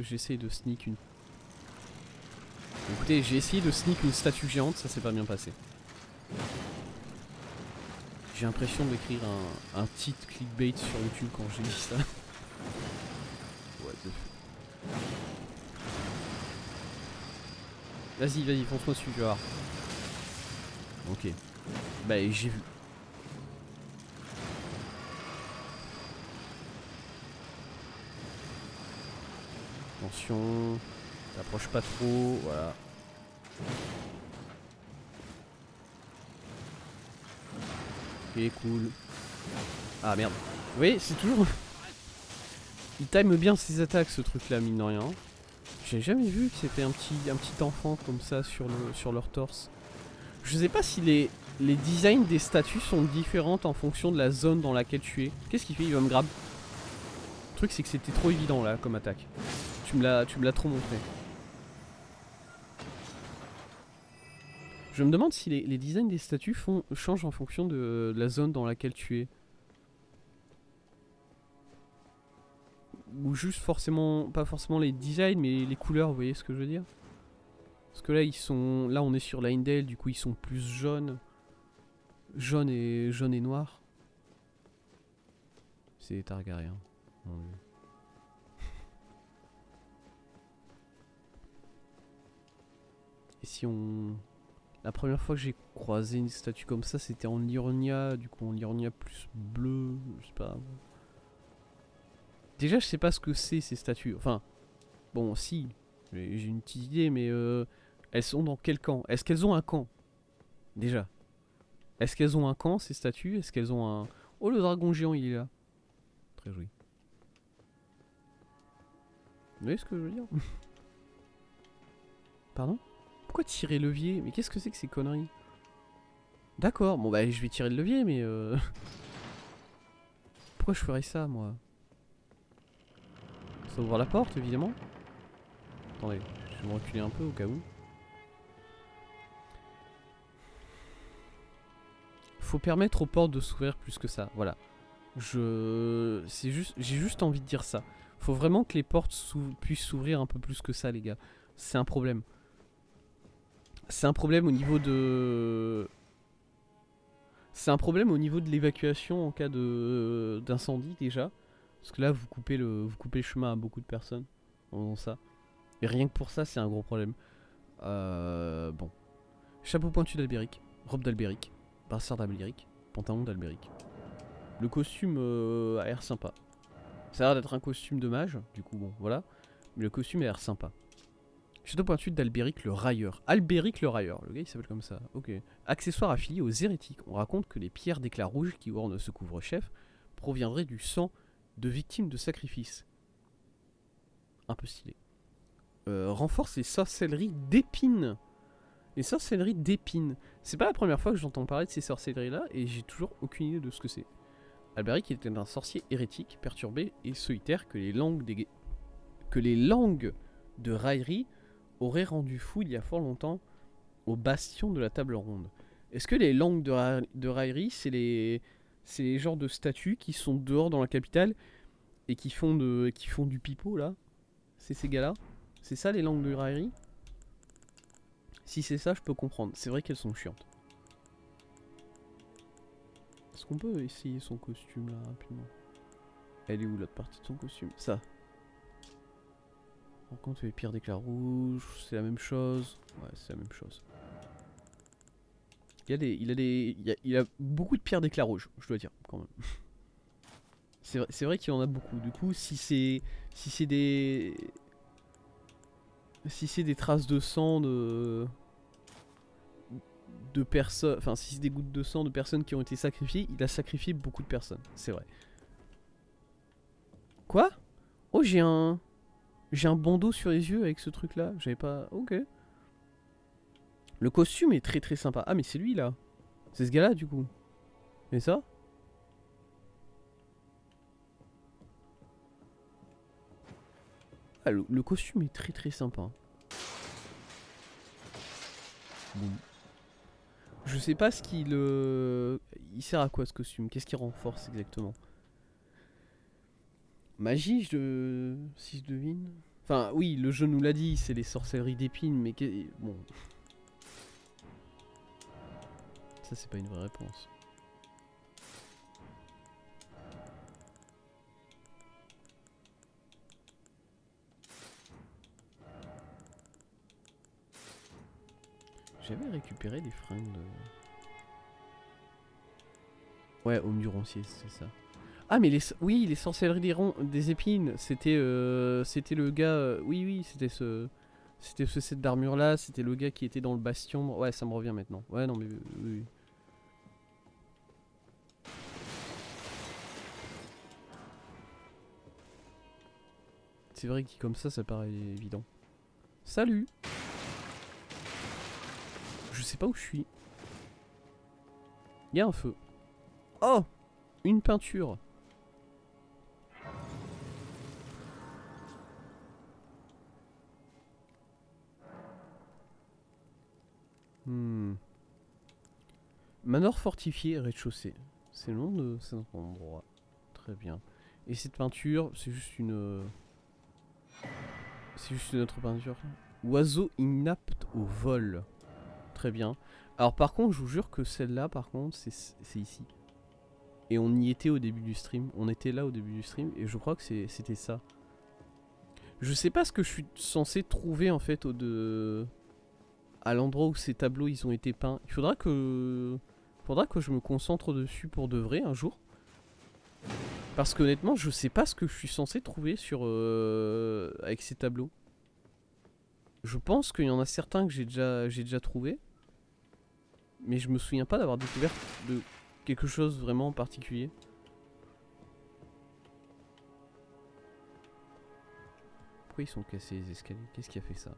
J'essaie de sneak une... Écoutez, j'ai essayé de sneak une statue géante, ça s'est pas bien passé. J'ai l'impression d'écrire un titre clickbait sur YouTube quand j'ai dit ça. What the fuck. Vas-y, vas-y, fonce-moi dessus, tu vas voir. Ok. Bah, j'ai vu. Attention. T'approches pas trop, voilà. Ok, cool. Ah merde. Oui, c'est toujours... Il time bien ses attaques, ce truc-là, mine de rien. J'ai jamais vu que c'était un petit enfant comme ça sur leur torse. Je sais pas si les designs des statues sont différentes en fonction de la zone dans laquelle tu es. Qu'est-ce qu'il fait? Il va me grab. Le truc, c'est que c'était trop évident là comme attaque. Tu me l'as trop montré. Je me demande si les designs des statues changent en fonction de la zone dans laquelle tu es. Ou juste forcément, pas forcément les designs, mais les couleurs, vous voyez ce que je veux dire? Parce que là, là on est sur Leyndell, du coup ils sont plus jaunes. Jaune et noir. C'est Targaryen. Mon Dieu. Et si on... La première fois que j'ai croisé une statue comme ça, c'était en Liurnia, du coup en Liurnia plus bleu, je sais pas. Déjà, je sais pas ce que c'est ces statues. Enfin, bon, si, j'ai une petite idée, mais elles sont dans quel camp? Est-ce qu'elles ont un camp? Déjà. Est-ce qu'elles ont un camp, ces statues? Est-ce qu'elles ont un... Oh, le dragon géant, il est là. Très joli. Vous voyez ce que je veux dire? Pardon? Pourquoi tirer levier? Mais qu'est-ce que c'est que ces conneries? D'accord, bon bah je vais tirer le levier, mais pourquoi je ferais ça, moi? Ça ouvre la porte, évidemment. Attendez, je vais me reculer un peu au cas où. Faut permettre aux portes de s'ouvrir plus que ça, voilà. J'ai juste envie de dire ça. Faut vraiment que les portes puissent s'ouvrir un peu plus que ça, les gars. C'est un problème. C'est un problème au niveau de... C'est un problème au niveau de l'évacuation en cas d'incendie déjà. Parce que là, vous coupez le chemin à beaucoup de personnes en faisant ça. Et rien que pour ça, c'est un gros problème. Bon. Chapeau pointu d'Albéric, robe d'Albéric, brassard d'Albéric, pantalon d'Albéric. Le costume a l'air sympa. Ça a l'air d'être un costume de mage, du coup, bon, voilà. Mais le costume a l'air sympa. Château pointu d'Albéric le Railleur. Albéric le Railleur, le gars il s'appelle comme ça, ok. Accessoire affilié aux hérétiques. On raconte que les pierres d'éclat rouge qui ornent ce couvre-chef proviendraient du sang de victimes de sacrifices. Un peu stylé. Renforce les sorcelleries d'épines. Les sorcelleries d'épines. C'est pas la première fois que j'entends parler de ces sorcelleries là et j'ai toujours aucune idée de ce que c'est. Albéric était un sorcier hérétique, perturbé et solitaire que les langues de raillerie auraient rendu fou il y a fort longtemps au bastion de la table ronde. Est-ce que les langues de raillerie, c'est les genres de statues qui sont dehors dans la capitale et qui font du pipeau là? C'est ces gars-là? C'est ça les langues de raillerie? Si c'est ça, je peux comprendre. C'est vrai qu'elles sont chiantes. Est-ce qu'on peut essayer son costume là rapidement? Elle est où l'autre partie de son costume? Ça. Par contre, les pierres d'éclat rouge, c'est la même chose. Ouais, c'est la même chose. Il a beaucoup de pierres d'éclat rouge, je dois dire, quand même. C'est vrai qu'il y en a beaucoup. Du coup, si c'est des traces de sang de personnes, enfin si c'est des gouttes de sang de personnes qui ont été sacrifiées, il a sacrifié beaucoup de personnes, c'est vrai. Quoi? Oh, j'ai un bandeau sur les yeux avec ce truc là, j'avais pas... Ok. Le costume est très très sympa. Ah mais c'est lui là. C'est ce gars là du coup. Et ça? Ah, le costume est très très sympa. Bon. Je sais pas ce qu'il... Il sert à quoi ce costume? Qu'est-ce qu'il renforce exactement? Magie, si je devine. Enfin, oui, le jeu nous l'a dit, c'est les sorcelleries d'épines, mais bon. Ça, c'est pas une vraie réponse. J'avais récupéré des fringues de... Ouais, au mur-roncier, c'est ça. Ah, mais oui, les sorcelleries des épines, c'était le gars... oui, c'était ce set d'armure là, c'était le gars qui était dans le bastion. Ouais, ça me revient maintenant. Ouais, non, mais oui. C'est vrai que comme ça paraît évident. Salut! Je sais pas où je suis. Il y a un feu. Oh! Une peinture. Manor fortifié, rez-de-chaussée. C'est le nom de cet endroit. Très bien. Et cette peinture, c'est juste une... C'est juste une autre peinture. Oiseau inapte au vol. Très bien. Alors par contre, je vous jure que celle-là, par contre, c'est ici. Et on y était au début du stream. On était là au début du stream. Et je crois que c'était ça. Je sais pas ce que je suis censé trouver en fait à l'endroit où ces tableaux ils ont été peints. Il faudra que je me concentre dessus pour de vrai un jour. Parce qu'honnêtement, je sais pas ce que je suis censé trouver avec ces tableaux. Je pense qu'il y en a certains que j'ai déjà trouvé. Mais je me souviens pas d'avoir découvert de quelque chose vraiment en particulier. Pourquoi ils sont cassés les escaliers? Qu'est-ce qui a fait ça?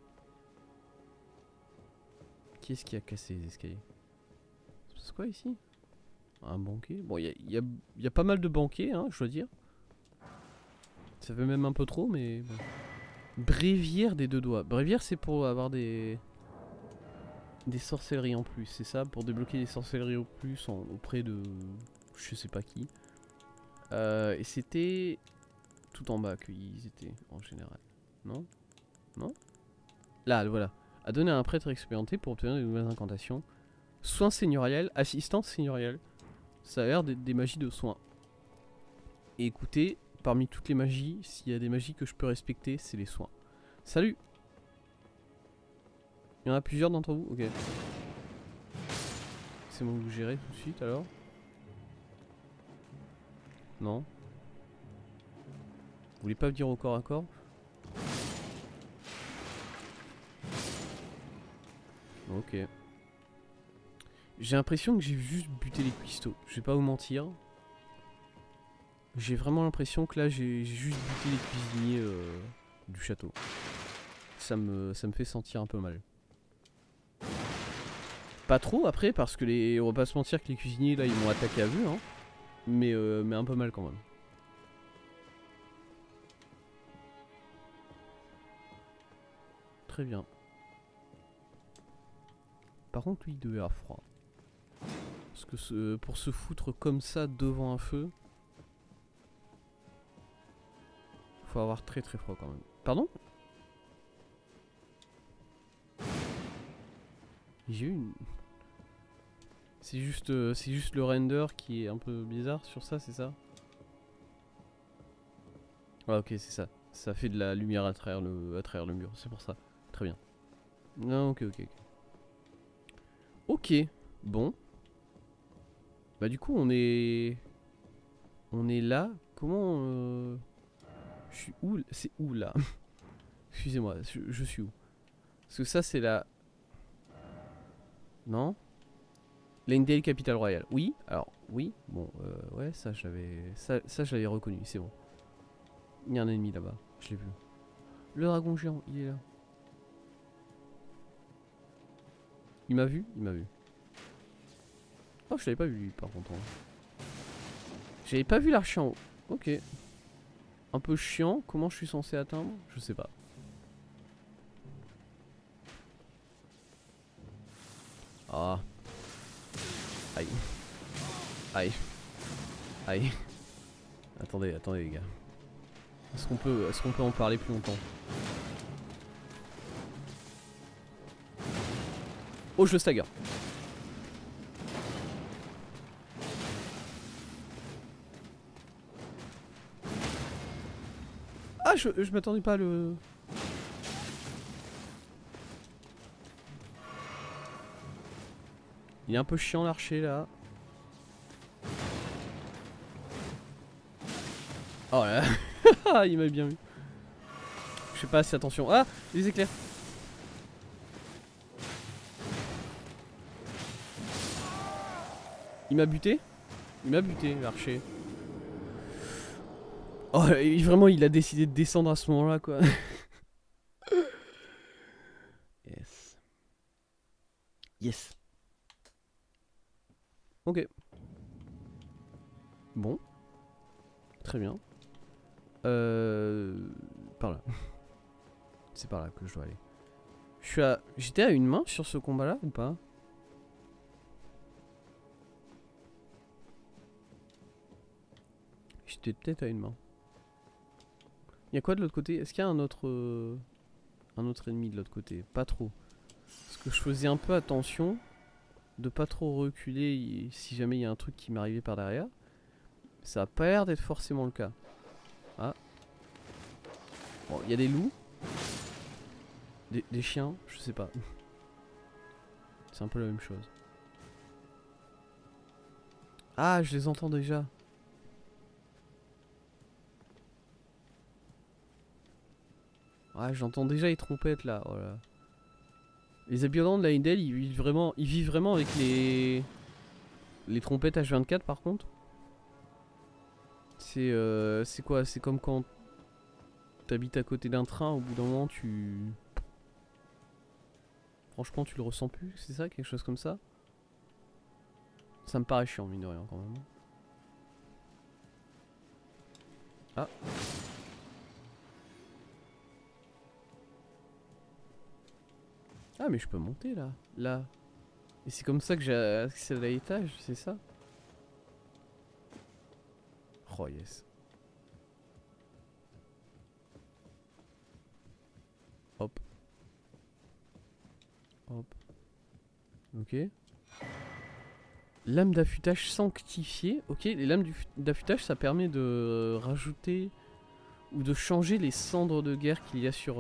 Qui est-ce qui a cassé les escaliers? C'est quoi ici? Un banquet? Bon, il y a pas mal de banquets, hein, je dois dire. Ça fait même un peu trop, mais bon. Bréviaire des deux doigts. Bréviaire, c'est pour avoir des sorcelleries en plus, c'est ça? Pour débloquer des sorcelleries au plus auprès de... je sais pas qui. Et c'était tout en bas qu'ils étaient en général. Non? Non? Là, voilà. À donner à un prêtre expérimenté pour obtenir de nouvelles incantations. Soins seigneuriels, assistance seigneuriale. Ça a l'air d'être des magies de soins. Et écoutez, parmi toutes les magies, s'il y a des magies que je peux respecter, c'est les soins. Salut! Il y en a plusieurs d'entre vous? Ok. C'est bon que vous gérez tout de suite alors? Non? Vous voulez pas me dire au corps à corps? Ok. J'ai l'impression que j'ai juste buté les cuistots. Je vais pas vous mentir. J'ai vraiment l'impression que là j'ai juste buté les cuisiniers du château. Ça me fait sentir un peu mal. Pas trop après parce que on va pas se mentir que les cuisiniers là ils m'ont attaqué à vue hein. Mais un peu mal quand même. Très bien. Par contre lui il devait avoir froid. Parce que pour se foutre comme ça devant un feu, faut avoir très très froid quand même. Pardon? J'ai eu une... C'est juste le render qui est un peu bizarre sur ça, c'est ça? Ah ok, c'est ça. Ça fait de la lumière à travers le mur, c'est pour ça. Très bien. Non, ok. Ok, bon. Bah du coup on est là. Comment je suis où? C'est où là? Excusez-moi, je suis où? Parce que ça c'est la... Non? Leyndale Capital Royale. Oui, alors oui. Bon, ouais, ça j'avais... Ça je l'avais reconnu, c'est bon. Il y a un ennemi là-bas, je l'ai vu. Le dragon géant, il est là. Il m'a vu? Il m'a vu. Oh, je l'avais pas vu lui par contre. J'avais pas vu l'archer en haut. Ok. Un peu chiant. Comment je suis censé atteindre? Je sais pas. Ah. Aïe. Aïe. Aïe. Attendez les gars. Est-ce qu'on peut en parler plus longtemps? Oh, je le stagger. Ah, je m'attendais pas à le... Il est un peu chiant l'archer là. Oh là là. Il m'a bien vu. Je sais pas si attention. Ah, les éclairs. Il m'a buté. Il m'a buté l'archer. Oh, vraiment il a décidé de descendre à ce moment là quoi. Yes. Yes. Ok. Bon. Très bien. Par là. C'est par là que je dois aller. J'étais à une main sur ce combat là ou pas? J'étais peut-être à une main. Il y a quoi de l'autre côté? Est-ce qu'il y a un autre ennemi de l'autre côté? Pas trop. Parce que je faisais un peu attention de pas trop reculer si jamais il y a un truc qui m'arrivait par derrière. Ça a pas l'air d'être forcément le cas. Ah. Bon, il y a des loups. Des chiens, je sais pas. C'est un peu la même chose. Ah, je les entends déjà. Ah, j'entends déjà les trompettes là. Oh là. Les habitants de la Hindel, ils vivent vraiment avec les trompettes H24 par contre. C'est quoi? C'est comme quand t'habites à côté d'un train, au bout d'un moment franchement tu le ressens plus, c'est ça? Quelque chose comme ça? Ça me paraît chiant mine de rien quand même. Ah. Ah mais je peux monter là. Là. Et c'est comme ça que j'ai accès à l'étage, c'est ça? Oh yes. Hop. Hop. Ok. Lame d'affûtage sanctifiée. Ok, les lames d'affûtage ça permet de rajouter ou de changer les cendres de guerre qu'il y a sur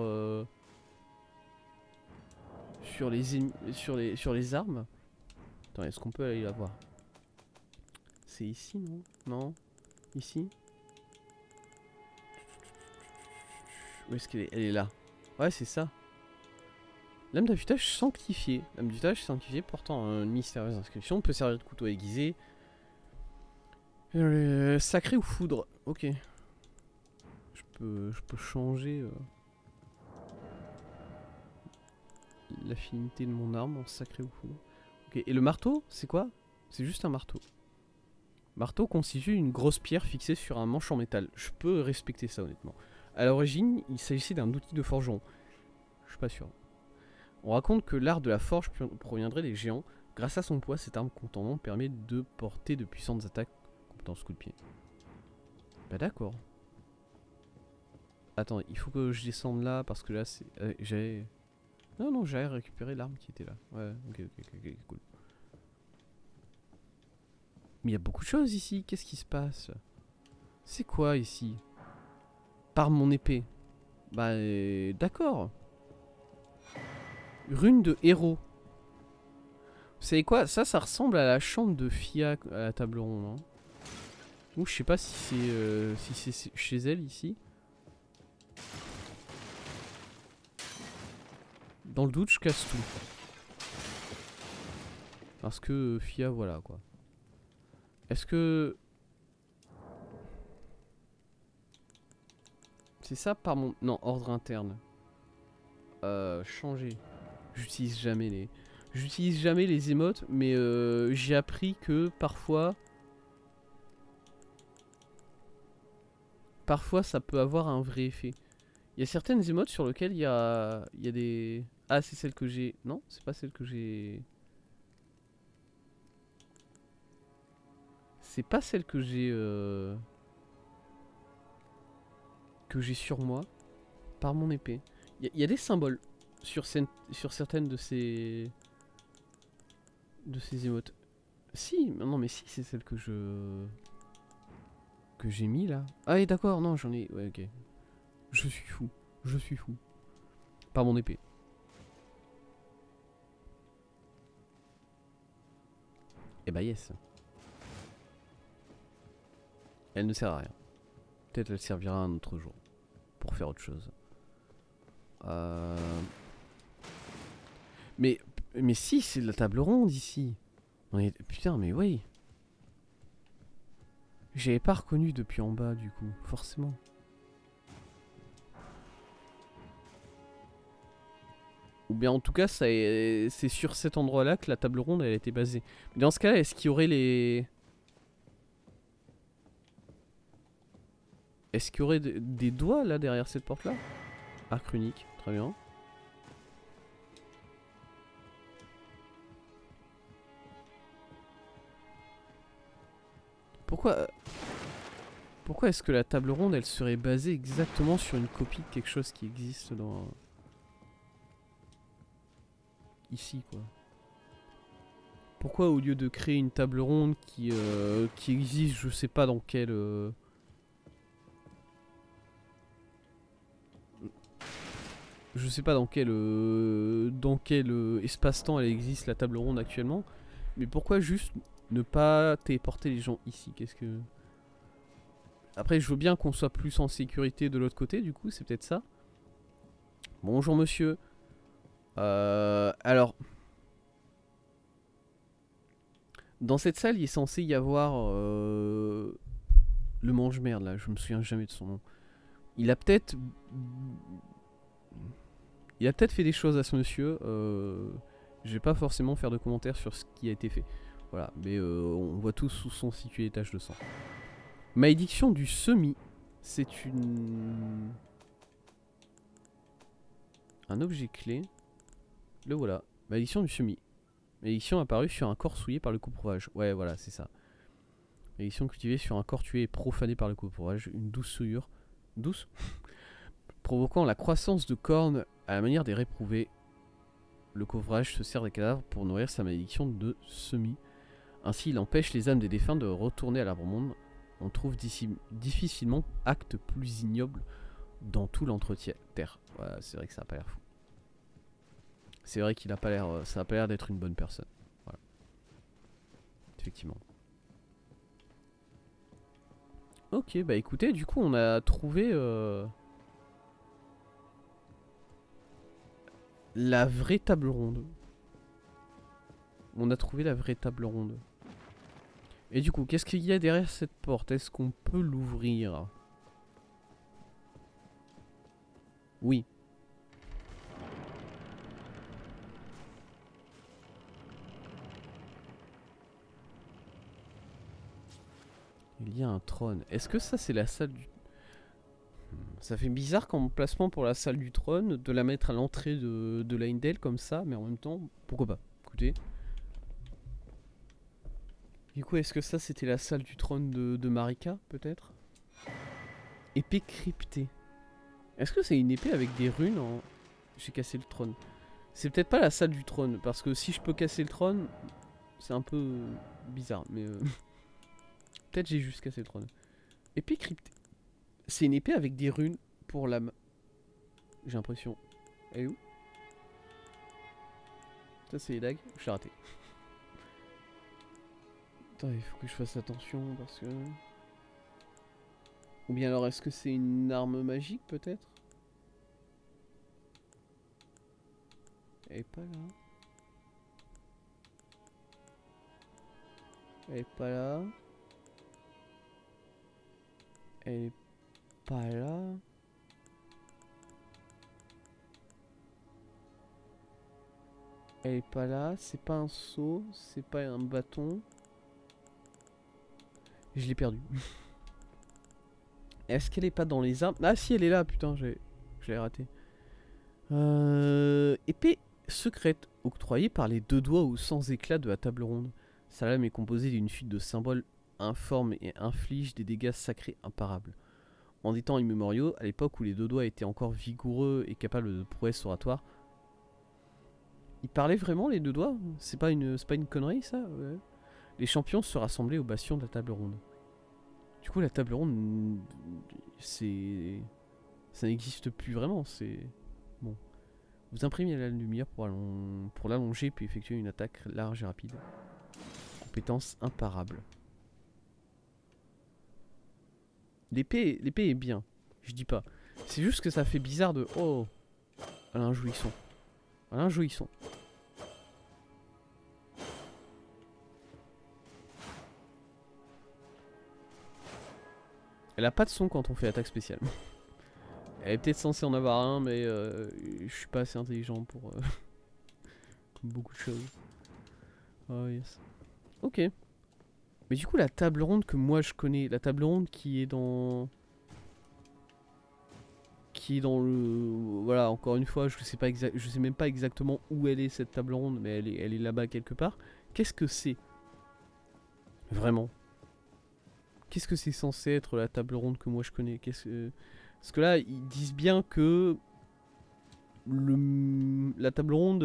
sur les armes. Attends, est-ce qu'on peut aller la voir? C'est ici, non? Non? Ici? Où est-ce qu'elle est? Elle est là. Ouais, c'est ça. Lame d'affûtage sanctifiée. Lame d'affûtage sanctifiée portant une mystérieuse inscription. Peut servir de couteau aiguisé. Sacré ou foudre? Ok. Je peux changer l'affinité de mon arme en sacré ou foudre. Ok. Et le marteau, c'est quoi? C'est juste un marteau. Marteau constitue une grosse pierre fixée sur un manche en métal. Je peux respecter ça honnêtement. À l'origine, il s'agissait d'un outil de forgeron. Je suis pas sûr. On raconte que l'art de la forge proviendrait des géants. Grâce à son poids, cette arme contendante permet de porter de puissantes attaques compétence coup de pied. Bah d'accord. Attends, il faut que je descende là parce que là c'est... j'avais... Non, j'avais récupéré l'arme qui était là. Ouais, ok, cool. Mais il y a beaucoup de choses ici, qu'est-ce qui se passe? C'est quoi ici? Par mon épée. Bah d'accord. Rune de héros. Vous savez quoi? Ça ressemble à la chambre de Fia à la table ronde. Hein. Ou je sais pas si c'est chez elle ici. Dans le doute, je casse tout. Parce que Fia, voilà quoi. Est-ce que... C'est ça par mon... Non, ordre interne. Changer. J'utilise jamais les émotes, mais j'ai appris que parfois... Parfois ça peut avoir un vrai effet. Il y a certaines émotes sur lesquelles il y a des... Ah, c'est celle que j'ai... Non, c'est pas celle que j'ai... C'est pas celle que j'ai... que j'ai sur moi par mon épée. Il y a des symboles sur certaines de ces émotes. Si, non mais si, c'est celle que j'ai mis là. Ah oui d'accord, non j'en ai... Ouais ok. Je suis fou. Je suis fou. Par mon épée. Et bah yes. Elle ne sert à rien. Peut-être elle servira un autre jour. Pour faire autre chose. Mais si, c'est de la table ronde ici. Putain, mais oui. J'avais pas reconnu depuis en bas, du coup, forcément. Ou bien en tout cas, c'est sur cet endroit-là que la table ronde elle a été basée. Mais dans ce cas-là, est-ce qu'il y aurait les... Est-ce qu'il y aurait des doigts là derrière cette porte-là? Arc unique, très bien. Pourquoi est-ce que la table ronde elle serait basée exactement sur une copie de quelque chose qui existe dans... Ici quoi. Pourquoi au lieu de créer une table ronde qui existe je sais pas dans quel... Je sais pas dans quel espace-temps elle existe la table ronde actuellement. Mais pourquoi juste ne pas téléporter les gens ici? Qu'est-ce que... Après je veux bien qu'on soit plus en sécurité de l'autre côté du coup, c'est peut-être ça. Bonjour monsieur. Alors... Dans cette salle il est censé y avoir... Le mange-merde là, je me souviens jamais de son nom. Il a peut-être fait des choses à ce monsieur. Je vais pas forcément faire de commentaires sur ce qui a été fait. Voilà, mais on voit tous où sont situées les taches de sang. Malédiction du semis. C'est une... Un objet clé. Le voilà. Malédiction du semis. Malédiction apparue sur un corps souillé par le courage. Ouais, voilà, c'est ça. Malédiction cultivée sur un corps tué et profané par le courage. Une douce souillure. Douce provoquant la croissance de cornes à la manière des réprouvés. Le couvrage se sert des cadavres pour nourrir sa malédiction de semis. Ainsi, il empêche les âmes des défunts de retourner à l'arbre-monde. On trouve difficilement acte plus ignoble dans tout l'entretien terre. Voilà, c'est vrai que ça a pas l'air fou. C'est vrai qu'il a pas l'air, ça a pas l'air d'être une bonne personne. Voilà. Effectivement. Ok, bah écoutez, du coup on a trouvé la vraie table ronde. On a trouvé la vraie table ronde. Et du coup, qu'est-ce qu'il y a derrière cette porte? Est-ce qu'on peut l'ouvrir? Oui. Il y a un trône. Est-ce que ça c'est la salle du... Ça fait bizarre comme placement pour la salle du trône de la mettre à l'entrée de Leyndell comme ça, mais en même temps, pourquoi pas? Écoutez. Du coup, est-ce que ça c'était la salle du trône de Marika, peut-être? Épée cryptée. Est-ce que c'est une épée avec des runes en... J'ai cassé le trône. C'est peut-être pas la salle du trône, parce que si je peux casser le trône, c'est un peu bizarre, mais... Peut-être j'ai juste cassé le trône. Épée cryptée. C'est une épée avec des runes pour l'âme. J'ai l'impression. Elle est où? Ça c'est les dagues. Je l'ai raté. Attends, il faut que je fasse attention parce que... Ou bien alors est-ce que c'est une arme magique peut-être? Elle est pas là. Elle est pas là. Elle est pas là. Elle est pas là. C'est pas un seau. C'est pas un bâton. Je l'ai perdu. Est-ce qu'elle est pas dans les armes? Ah si, elle est là, putain, je l'ai raté. Épée secrète, octroyée par les deux doigts ou sans éclat de la table ronde. Sa lame est composée d'une suite de symboles informes et inflige des dégâts sacrés imparables. en des temps immémoriaux, à l'époque où les deux doigts étaient encore vigoureux et capables de prouesses oratoires. Ils parlaient vraiment les deux doigts? C'est pas une connerie ça? Ouais. Les champions se rassemblaient au bastion de la table ronde. Du coup la table ronde, c'est... ça n'existe plus vraiment, c'est... Bon. Vous imprimez la lumière pour l'allonger puis effectuer une attaque large et rapide. Compétence imparable. L'épée est bien, je dis pas. C'est juste que ça fait bizarre de... Oh, Alain Jouisson. Alain Jouisson. Elle a pas de son quand on fait attaque spéciale. Elle est peut-être censée en avoir un, mais je suis pas assez intelligent pour... comme beaucoup de choses. Oh yes. Ok. Mais du coup la table ronde que moi je connais, la table ronde qui est dans... le... Voilà, encore une fois, je sais même pas exactement où elle est cette table ronde, mais elle est là-bas quelque part. Qu'est-ce que c'est? Vraiment? Qu'est-ce que c'est censé être la table ronde que moi je connais? Parce que là, ils disent bien que la table ronde,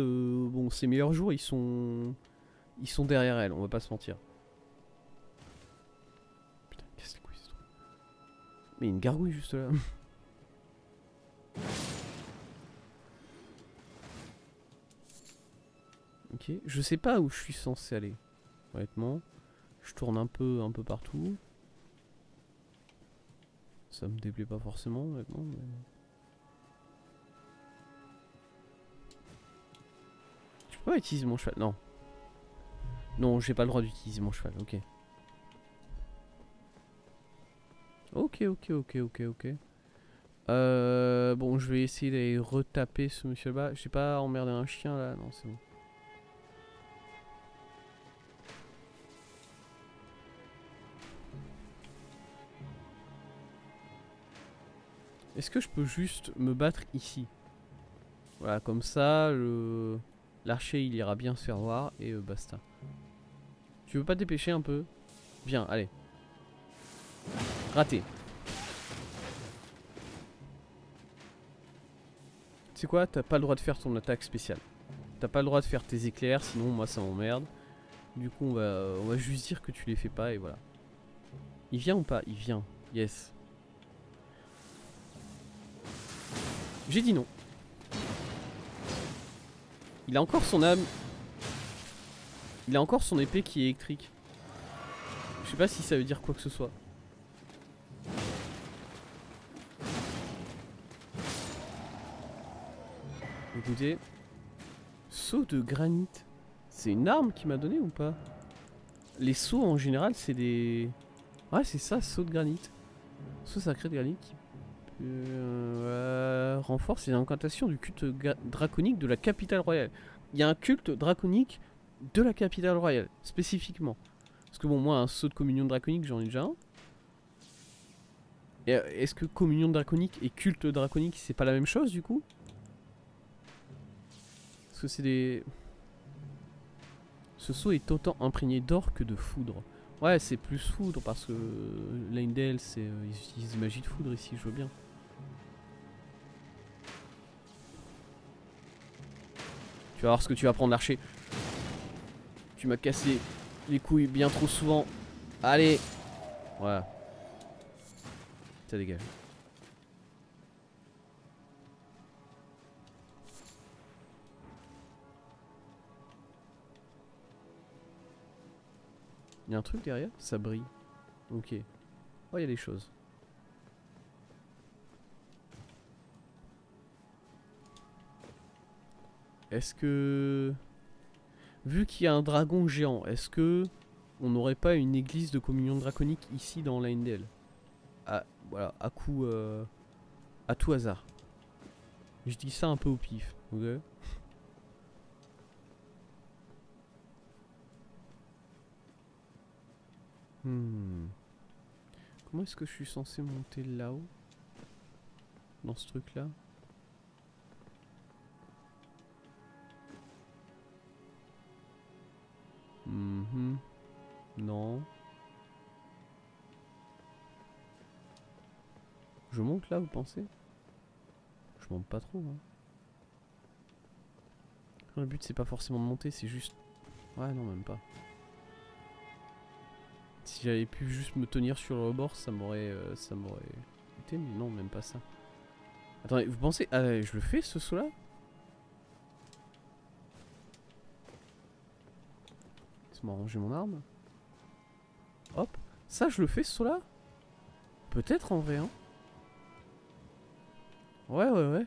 bon, ses meilleurs jours, ils sont derrière elle, on va pas se mentir. Putain, qu'est-ce que c'est quoi ce truc? Mais il y a une gargouille juste là. Ok, je sais pas où je suis censé aller, honnêtement. Je tourne un peu partout. Ça me déplaît pas forcément, honnêtement. Mais... Je peux pas utiliser mon cheval, non. Non, j'ai pas le droit d'utiliser mon cheval, ok. Ok. Bon, je vais essayer d'aller retaper ce monsieur là-bas. J'ai pas emmerdé un chien là, non, c'est bon. Est-ce que je peux juste me battre ici? Voilà, comme ça, l'archer il ira bien se faire voir et basta. Tu veux pas te dépêcher un peu? Bien, allez. Raté. Tu sais quoi? T'as pas le droit de faire ton attaque spéciale. T'as pas le droit de faire tes éclairs, sinon moi ça m'emmerde. Du coup on va juste dire que tu les fais pas et voilà. Il vient ou pas? Il vient. Yes. J'ai dit non. Il a encore son âme. Il a encore son épée qui est électrique. Je sais pas si ça veut dire quoi que ce soit. Écoutez. Seau de granit. C'est une arme qu'il m'a donné ou pas? Les seaux en général c'est des... Ouais c'est ça, seau de granit. Seau sacré de granit qui renforce les incantations du culte draconique de la capitale royale. Il y a un culte draconique de la capitale royale, spécifiquement. Parce que bon, moi, un sceau de communion draconique, j'en ai déjà un. Est-ce que communion draconique et culte draconique, c'est pas la même chose, du coup? Parce que c'est des... Ce sceau est autant imprégné d'or que de foudre. Ouais, c'est plus foudre, parce que Leyndell, c'est... ils utilisent magie de foudre ici, je veux bien. Tu vas voir ce que tu vas prendre, l'archer. Tu m'as cassé les couilles bien trop souvent. Allez. Voilà. Ça dégage. Il y a un truc derrière? Ça brille. Ok. Oh, il y a des choses. Est-ce que... Vu qu'il y a un dragon géant, est-ce que... On n'aurait pas une église de communion draconique ici dans Leyndell? Ah, voilà, à coup... à tout hasard. Je dis ça un peu au pif, ok? Comment est-ce que je suis censé monter là-haut? Dans ce truc-là? Non. Je monte là, vous pensez? Je monte pas trop. Hein. Le but c'est pas forcément de monter, c'est juste... Ouais, non, même pas. Si j'avais pu juste me tenir sur le rebord, ça m'aurait été, mais non, même pas ça. Attendez, vous pensez... Ah, je le fais ce saut là? Laisse-moi ranger mon arme. Hop. Ça, je le fais ce saut là? Peut-être en vrai, hein. Ouais, ouais, ouais.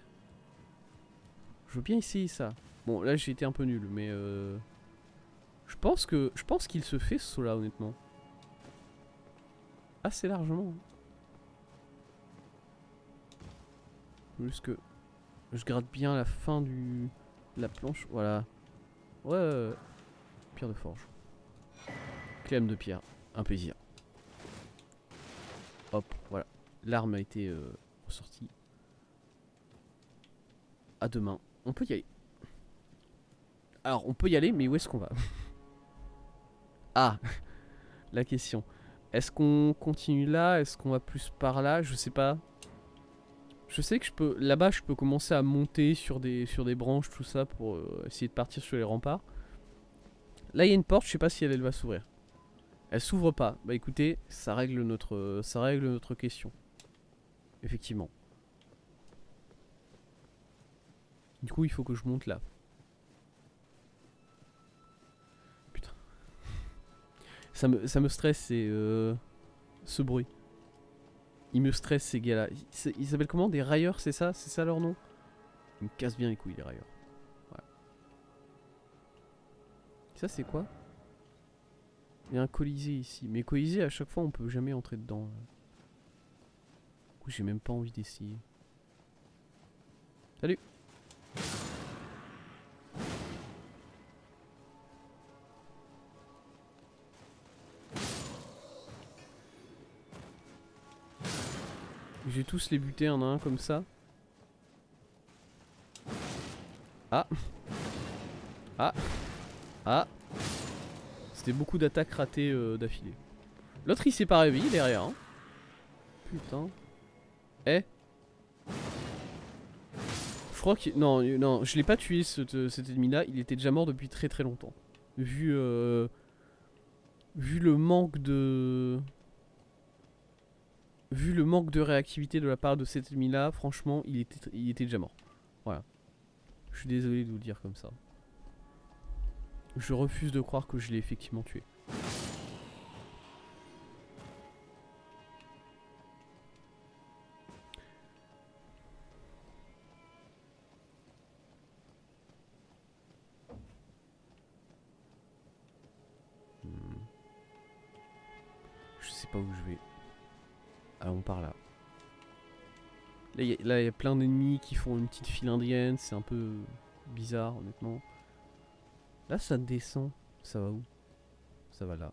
Je veux bien essayer ça. Bon, là j'ai été un peu nul, mais je pense qu'il se fait ce saut là, honnêtement. Assez largement. Juste que je gratte bien la fin de la planche. Voilà. Ouais, pierre de forge. Clé de pierre. Un plaisir. Hop, voilà. L'arme a été ressortie. À demain. On peut y aller. Alors, on peut y aller, mais où est-ce qu'on va? Ah, la question. Est-ce qu'on continue là? Est-ce qu'on va plus par là? Je sais pas. Je sais que je peux... Là-bas, je peux commencer à monter sur des branches, tout ça, pour essayer de partir sur les remparts. Là, il y a une porte, je sais pas si elle va s'ouvrir. Elle s'ouvre pas. Bah écoutez, ça règle notre question. Effectivement. Du coup, il faut que je monte là. Putain. Ça me stresse, ce bruit. Ils me stressent, ces gars-là. Ils s'appellent comment? Des railleurs, c'est ça? C'est ça leur nom? Ils me cassent bien les couilles, les railleurs. Ouais. Ça, c'est quoi? Il y a un colisée ici. Mais colisée, à chaque fois, on peut jamais entrer dedans. Du coup, j'ai même pas envie d'essayer. Salut! Je vais tous les buter un à un comme ça. Ah! Ah! Ah! C'était beaucoup d'attaques ratées d'affilée. L'autre il s'est pas réveillé derrière. Hein. Putain. Eh? Je crois que... Non, non, je l'ai pas tué cet ennemi là. Il était déjà mort depuis très très longtemps. Vu le manque de... Vu le manque de réactivité de la part de cet ennemi là, franchement, il était déjà mort. Voilà. Je suis désolé de vous le dire comme ça. Je refuse de croire que je l'ai effectivement tué. Je sais pas où je vais. Allons par là. Là, il y a plein d'ennemis qui font une petite file indienne. C'est un peu bizarre, honnêtement. Là, ça descend. Ça va où? Ça va là.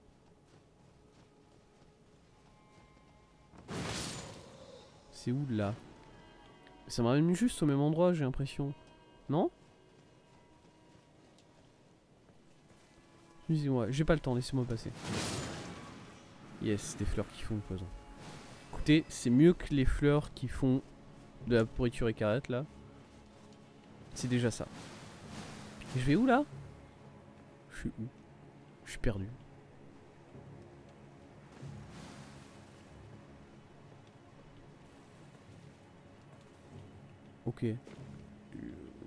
C'est où là? Ça m'amène juste au même endroit, j'ai l'impression. Non? Excusez-moi, j'ai pas le temps, laissez-moi passer. Yes, des fleurs qui font le poison. Écoutez, c'est mieux que les fleurs qui font de la pourriture écarlate là. C'est déjà ça. Et je vais où là? Je suis où? Je suis perdu. Ok.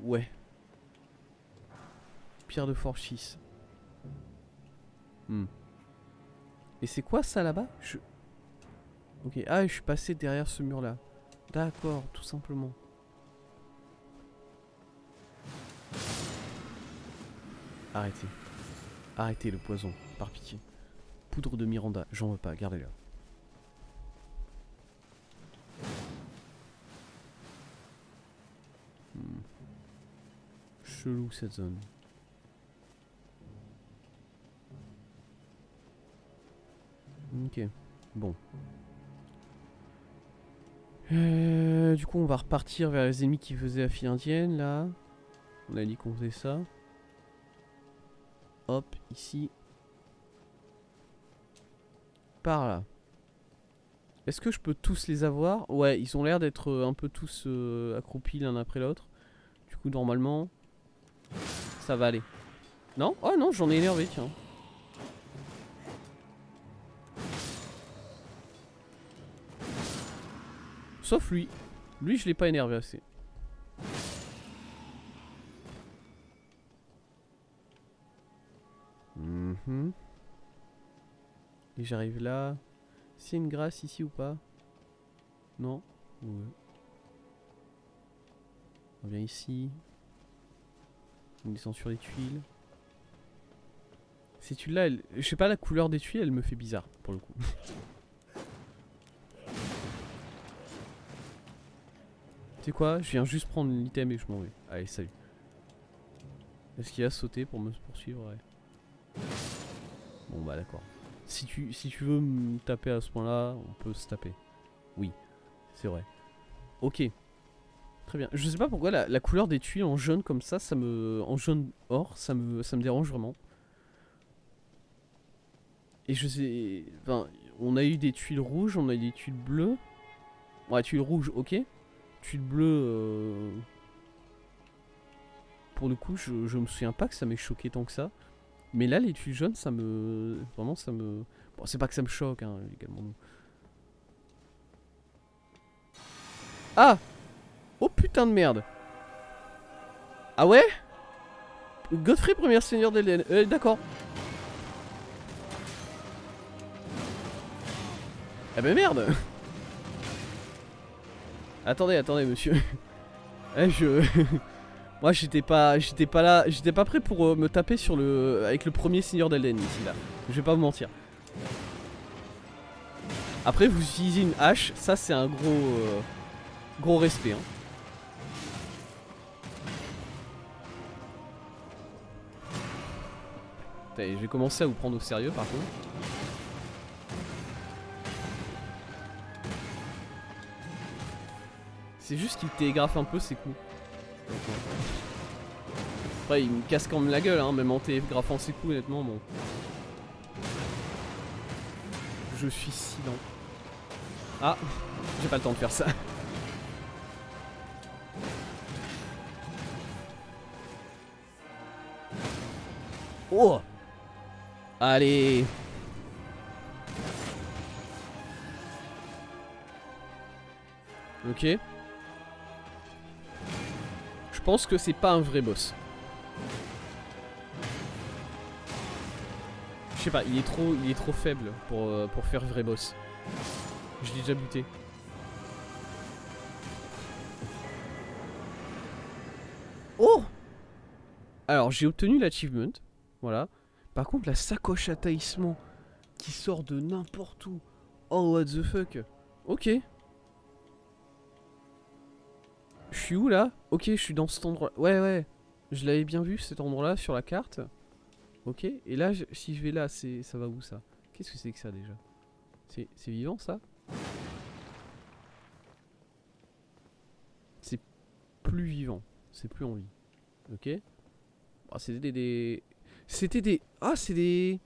Ouais. Pierre de forge 6. Et c'est quoi ça là-bas? Ok. Ah, je suis passé derrière ce mur là. D'accord, tout simplement. Arrêtez. Arrêtez le poison, par pitié. Poudre de Miranda, j'en veux pas, gardez-la. Chelou cette zone. Ok, bon. Du coup, on va repartir vers les ennemis qui faisaient la file indienne, là. On a dit qu'on faisait ça. Hop, ici. Par là. Est-ce que je peux tous les avoir? Ouais, ils ont l'air d'être un peu tous accroupis l'un après l'autre. Du coup, normalement, ça va aller. Non? Oh non, j'en ai énervé, tiens. Sauf lui. Lui, je l'ai pas énervé assez. Et j'arrive là. S'il y a une grâce ici ou pas? Non? Ouais. On vient ici. On descend sur les tuiles. Ces tuiles là, je sais pas, la couleur des tuiles elle me fait bizarre pour le coup. Tu sais quoi? Je viens juste prendre l'item et je m'en vais. Allez, salut. Est-ce qu'il a sauté pour me poursuivre? Ouais. Bon bah d'accord. Si tu veux me taper à ce point là, on peut se taper. Oui, c'est vrai. Ok. Très bien. Je sais pas pourquoi la couleur des tuiles en jaune comme ça en jaune or, ça me dérange vraiment. Et je sais... Enfin, on a eu des tuiles rouges, on a eu des tuiles bleues. Ouais, tuiles rouges, ok. Tuiles bleues... Pour le coup, je me souviens pas que ça m'ait choqué tant que ça. Mais là, les tuiles jaunes, ça me... Vraiment, ça me... Bon, c'est pas que ça me choque, hein, également. Ah! Oh putain de merde! Ah ouais? Godfrey, premier seigneur d'Elden. D'accord. Ah bah merde! Attendez, monsieur. Je... Moi, j'étais pas là, j'étais pas prêt pour me taper sur avec le premier seigneur d'Elden ici là. Je vais pas vous mentir. Après, vous utilisez une hache, ça c'est un gros respect. Hein. Je vais commencer à vous prendre au sérieux par contre. C'est juste qu'il télégraphe un peu ses coups. Après, il me casse quand même la gueule, hein, même en télégraphant ses coups, honnêtement, bon. Je suis si lent. Ah, j'ai pas le temps de faire ça. Oh! Allez! Ok. Je pense que c'est pas un vrai boss. Je sais pas, il est trop faible pour faire vrai boss. Je l'ai déjà buté. Oh! Alors, j'ai obtenu l'achievement. Voilà. Par contre, la sacoche à taillissement qui sort de n'importe où. Oh, what the fuck. Ok. Je suis où là? Ok, je suis dans cet endroit. Ouais. Je l'avais bien vu cet endroit là sur la carte. Ok. Et là, si je vais là, ça va où ça? Qu'est-ce que c'est que ça déjà? C'est vivant ça? C'est plus vivant. C'est plus en vie. Ok. Oh, c'était des... C'était des... Ah, c'est des...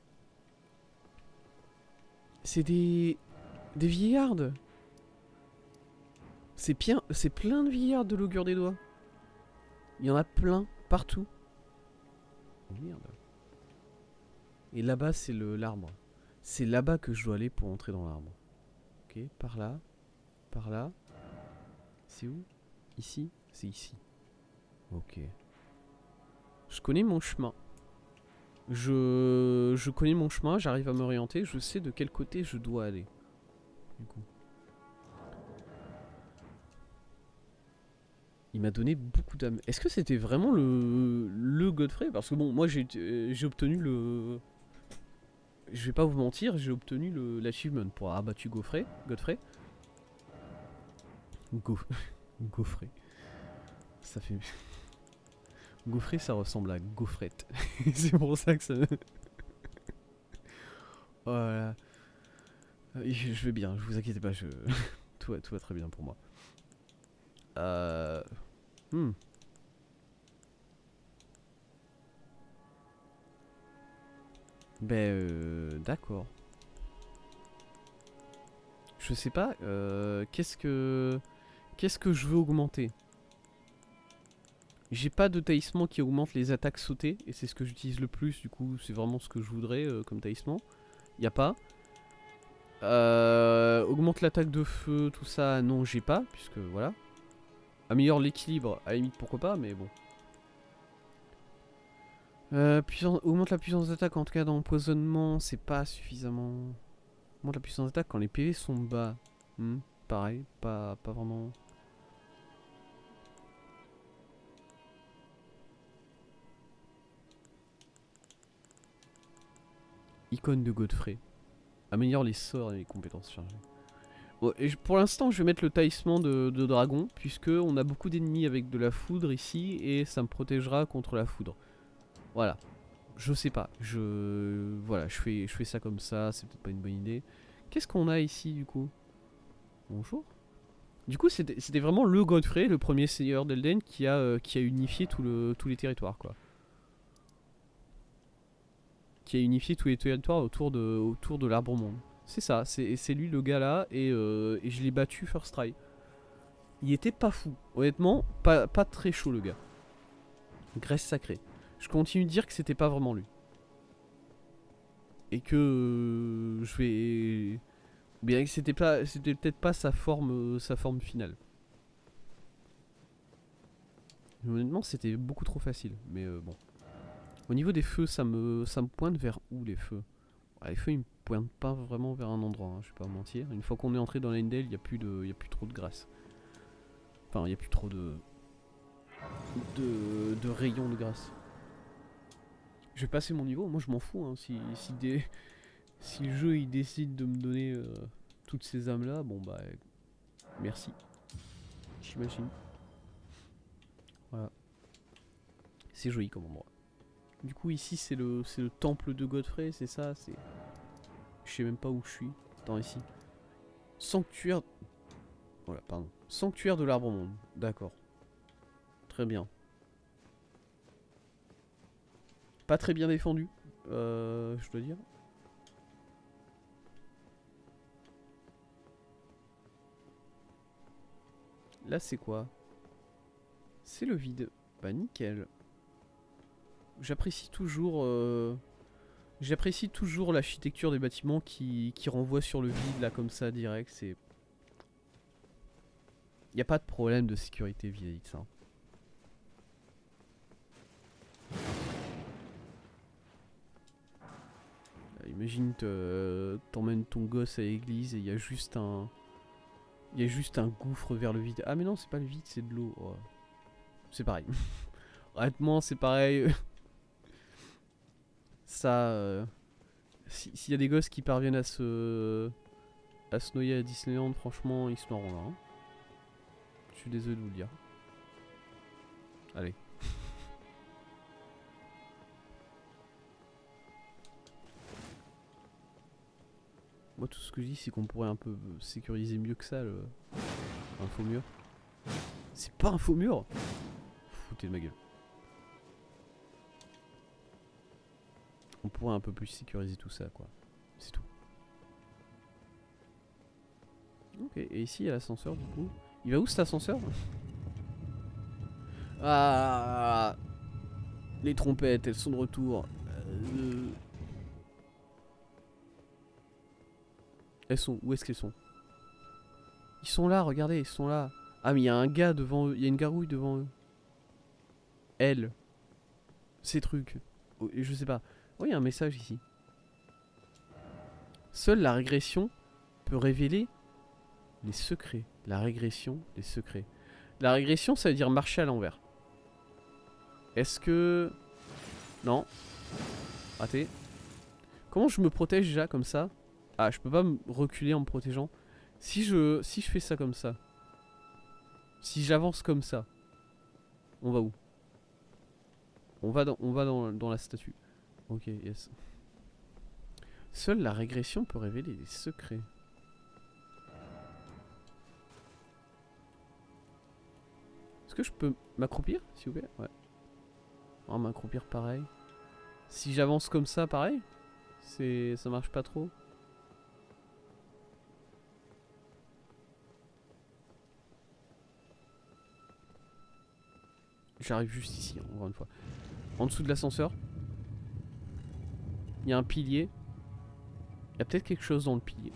C'est des vieillardes. C'est plein de vieillardes de l'augure des doigts. Il y en a plein, partout. Oh merde. Et là-bas, c'est l'arbre. C'est là-bas que je dois aller pour entrer dans l'arbre. Ok, par là. Par là. C'est où? Ici? C'est ici. Ok. Je connais mon chemin. Je connais mon chemin, j'arrive à m'orienter, je sais de quel côté je dois aller. Du coup. Il m'a donné beaucoup d'âme. Est-ce que c'était vraiment le Godfrey? Parce que bon, moi j'ai obtenu le... Je vais pas vous mentir, j'ai obtenu l'achievement pour avoir abattu Godfrey. Gaufrey. Ça fait... Gaufrey, ça ressemble à gaufrette. C'est pour ça que ça... Voilà. Je vais bien, je vous inquiétez pas, tout va très bien pour moi. D'accord. Je sais pas, qu'est-ce que je veux augmenter? J'ai pas de talisman qui augmente les attaques sautées, et c'est ce que j'utilise le plus, du coup c'est vraiment ce que je voudrais comme talisman. Y a pas. Augmente l'attaque de feu, tout ça, non j'ai pas, puisque voilà. Améliore l'équilibre, à la limite pourquoi pas, mais bon. Augmente la puissance d'attaque en tout cas dans l'empoisonnement, c'est pas suffisamment. Augmente la puissance d'attaque quand les PV sont bas. Pareil, pas vraiment. Icône de Godfrey. Améliore les sorts et les compétences chargées. Bon, et pour l'instant, je vais mettre le talisman de dragon, puisque on a beaucoup d'ennemis avec de la foudre ici, et ça me protégera contre la foudre. Voilà. Je sais pas. Voilà, je fais ça comme ça, c'est peut-être pas une bonne idée. Qu'est-ce qu'on a ici, du coup? Bonjour. Du coup, c'était vraiment le Godfrey, le premier seigneur d'Elden, qui a unifié tous les territoires, quoi. Qui a unifié tous les territoires autour de l'arbre monde. C'est ça, c'est lui le gars là, et je l'ai battu first try. Il était pas fou, honnêtement, pas très chaud le gars. Graisse sacrée. Je continue de dire que c'était pas vraiment lui. Et que je vais... Bien que c'était peut-être pas sa forme finale. Honnêtement, c'était beaucoup trop facile, mais bon. Au niveau des feux, ça me pointe vers où les feux? Les feux, ils me pointent pas vraiment vers un endroit, hein, je vais pas mentir. Une fois qu'on est entré dans l'Endel, il n'y a plus trop de grâce. Enfin, il n'y a plus trop de rayons de grâce. Je vais passer mon niveau, moi je m'en fous, hein, si le jeu il décide de me donner toutes ces âmes là, bon bah merci, j'imagine. Voilà, c'est joli comme endroit. Du coup ici c'est le temple de Godfrey, c'est ça, c'est... Je sais même pas où je suis. Attends, ici. Sanctuaire... Voilà, pardon. Sanctuaire de l'arbre monde, d'accord. Très bien. Pas très bien défendu, je dois dire. Là c'est quoi? C'est le vide. Bah nickel. J'apprécie toujours... J'apprécie toujours l'architecture des bâtiments qui renvoie sur le vide là comme ça direct, c'est... Y a pas de problème de sécurité vis-à-vis de ça. Imagine t'emmènes ton gosse à l'église et il y a juste un... Il y a juste un gouffre vers le vide. Ah mais non c'est pas le vide, c'est de l'eau. Oh. C'est pareil. Honnêtement c'est pareil. Ça... S'il y a des gosses qui parviennent à se noyer à Disneyland, franchement ils se noieront là. Hein. Je suis désolé de vous le dire. Allez. Moi tout ce que je dis c'est qu'on pourrait un peu sécuriser mieux que ça un faux mur. C'est pas un faux mur. Foutez de ma gueule. On pourrait un peu plus sécuriser tout ça quoi. C'est tout. Ok, et ici il y a l'ascenseur du coup. Il va où cet ascenseur? Ah, les trompettes, elles sont de retour. Elles sont, où est-ce qu'elles sont? Ils sont là, regardez, ils sont là. Ah mais il y a un gars devant eux, il y a une gargouille devant eux. Elle. Ces trucs. Oh, je sais pas. Oh, il y a un message ici. Seule la régression peut révéler les secrets. La régression, les secrets. La régression, ça veut dire marcher à l'envers. Est-ce que... Non. Raté. Comment je me protège déjà comme ça? Ah, je peux pas me reculer en me protégeant. Si je fais ça comme ça. Si j'avance comme ça. On va où? On va dans la statue. Ok, yes. Seule la régression peut révéler les secrets. Est-ce que je peux m'accroupir, s'il vous plaît? Ouais. On va m'accroupir pareil. Si j'avance comme ça, pareil? Ça marche pas trop? J'arrive juste ici, encore une fois. En dessous de l'ascenseur. Il y a un pilier. Il y a peut-être quelque chose dans le pilier.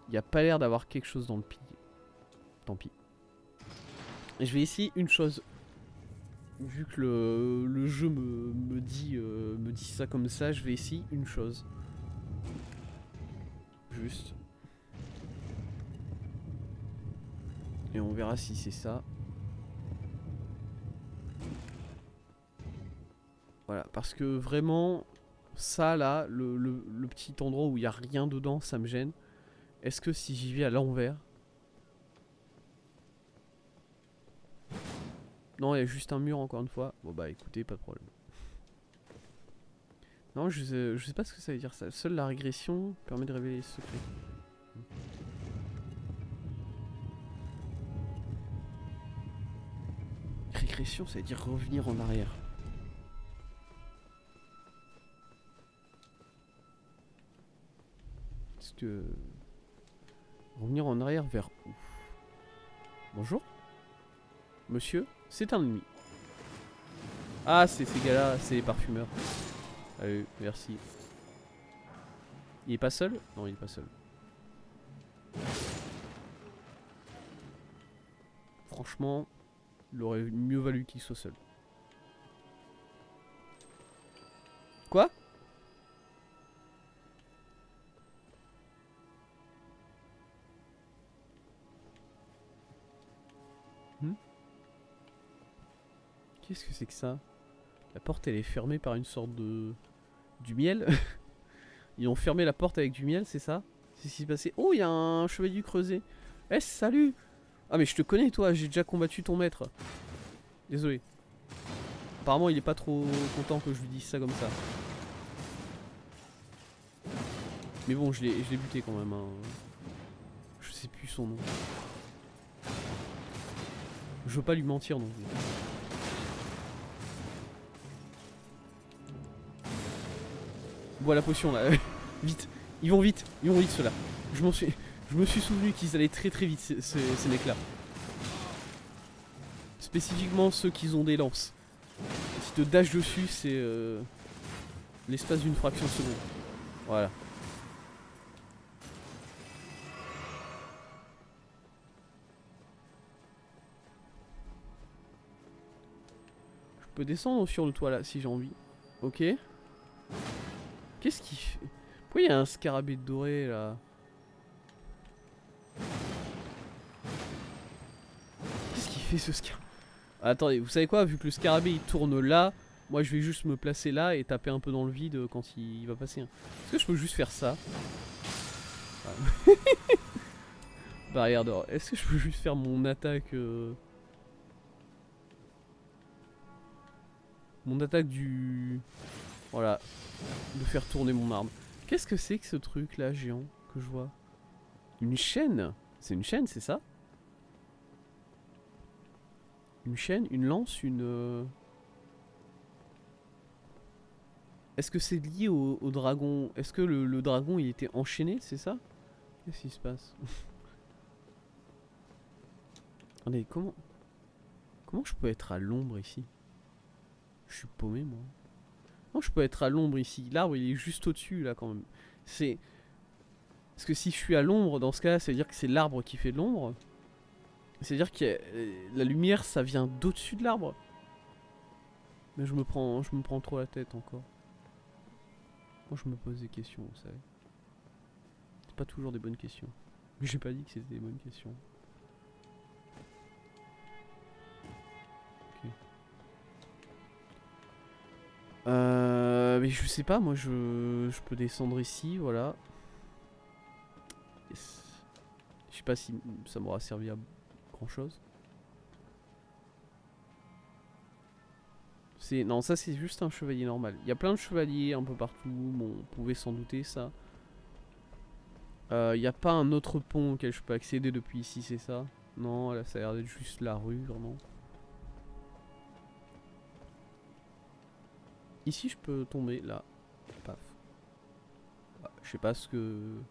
Il n'y a pas l'air d'avoir quelque chose dans le pilier. Tant pis. Et je vais essayer une chose. Vu que le jeu me dit ça comme ça, je vais essayer une chose. Juste. Et on verra si c'est ça. Voilà, parce que vraiment, ça là, le petit endroit où il n'y a rien dedans, ça me gêne. Est-ce que si j'y vais à l'envers... Non, il y a juste un mur encore une fois. Bon bah écoutez, pas de problème. Non, je sais pas ce que ça veut dire ça. Seule la régression permet de révéler les secrets. Régression, ça veut dire revenir en arrière. Est-ce que... Revenir en arrière vers où? Bonjour? Monsieur? C'est un ennemi. Ah, c'est ces gars-là, c'est les parfumeurs. Allez, merci. Il est pas seul? Non, il est pas seul. Franchement, il aurait mieux valu qu'il soit seul. Quoi? Qu'est-ce que c'est que ça? La porte elle est fermée par une sorte de... Du miel. Ils ont fermé la porte avec du miel, c'est ça? C'est ce qui s'est passé. Oh, il y a un chevalier creusé. Eh, salut! Ah mais je te connais toi, j'ai déjà combattu ton maître. Désolé. Apparemment il est pas trop content que je lui dise ça comme ça. Mais bon, je l'ai buté quand même. Hein. Je sais plus son nom. Je veux pas lui mentir non plus. Bois la potion là. Vite. Ils vont vite ceux-là. Je me suis souvenu qu'ils allaient très très vite ces mecs là. Spécifiquement ceux qui ont des lances. Si te dash dessus, c'est l'espace d'une fraction de seconde. Voilà. Je peux descendre sur le toit là si j'ai envie. Ok. Qu'est-ce qu'il fait? Pourquoi il y a un scarabée doré là? Qu'est-ce qu'il fait ce scarabée? Attendez, vous savez quoi? Vu que le scarabée il tourne là, moi je vais juste me placer là et taper un peu dans le vide quand il va passer. Est-ce que je peux juste faire ça? Barrière d'or. Est-ce que je peux juste faire mon attaque Mon attaque du... Voilà. De faire tourner mon arme. Qu'est-ce que c'est que ce truc là géant que je vois? Une chaîne? C'est une chaîne, c'est ça? Une chaîne, une lance, une... Est-ce que c'est lié au dragon? Est-ce que le dragon il était enchaîné, c'est ça? Qu'est-ce qui se passe? Attendez, comment je peux être à l'ombre ici? Je suis paumé moi. Comment je peux être à l'ombre ici? L'arbre il est juste au-dessus là quand même. C'est... Parce que si je suis à l'ombre, dans ce cas, ça veut dire que c'est l'arbre qui fait de l'ombre. C'est-à-dire que la lumière, ça vient d'au-dessus de l'arbre. Mais je me prends trop la tête encore. Moi, je me pose des questions, vous savez. C'est pas toujours des bonnes questions. Mais j'ai pas dit que c'était des bonnes questions. Ok. Mais je sais pas, moi, je peux descendre ici, voilà. Yes. Je sais pas si ça m'aura servi à grand chose. Non, ça c'est juste un chevalier normal. Il y a plein de chevaliers un peu partout. Bon, on pouvait s'en douter ça. Il n'y a pas un autre pont auquel je peux accéder depuis ici, c'est ça? Non, là ça a l'air d'être juste la rue, vraiment. Ici je peux tomber, là. Paf. Ah, je sais pas ce que...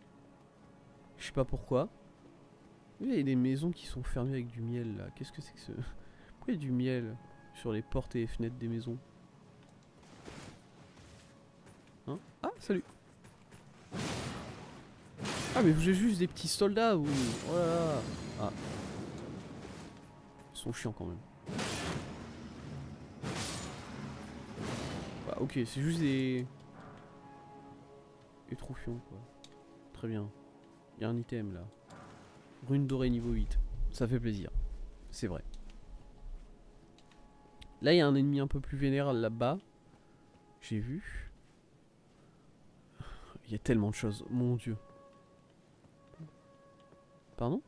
Je sais pas pourquoi. Il y a des maisons qui sont fermées avec du miel là. Qu'est-ce que c'est que ce... Il y a du miel sur les portes et les fenêtres des maisons. Hein? Ah, salut. Ah, mais vous êtes juste des petits soldats ou... Oh là là. Ah. Ils sont chiants quand même. Bah, ok, c'est juste des... Des troufions, quoi. Très bien. Il y a un item, là. Rune dorée niveau 8. Ça fait plaisir. C'est vrai. Là, il y a un ennemi un peu plus vénère là-bas. J'ai vu. Il y a tellement de choses. Mon dieu. Pardon?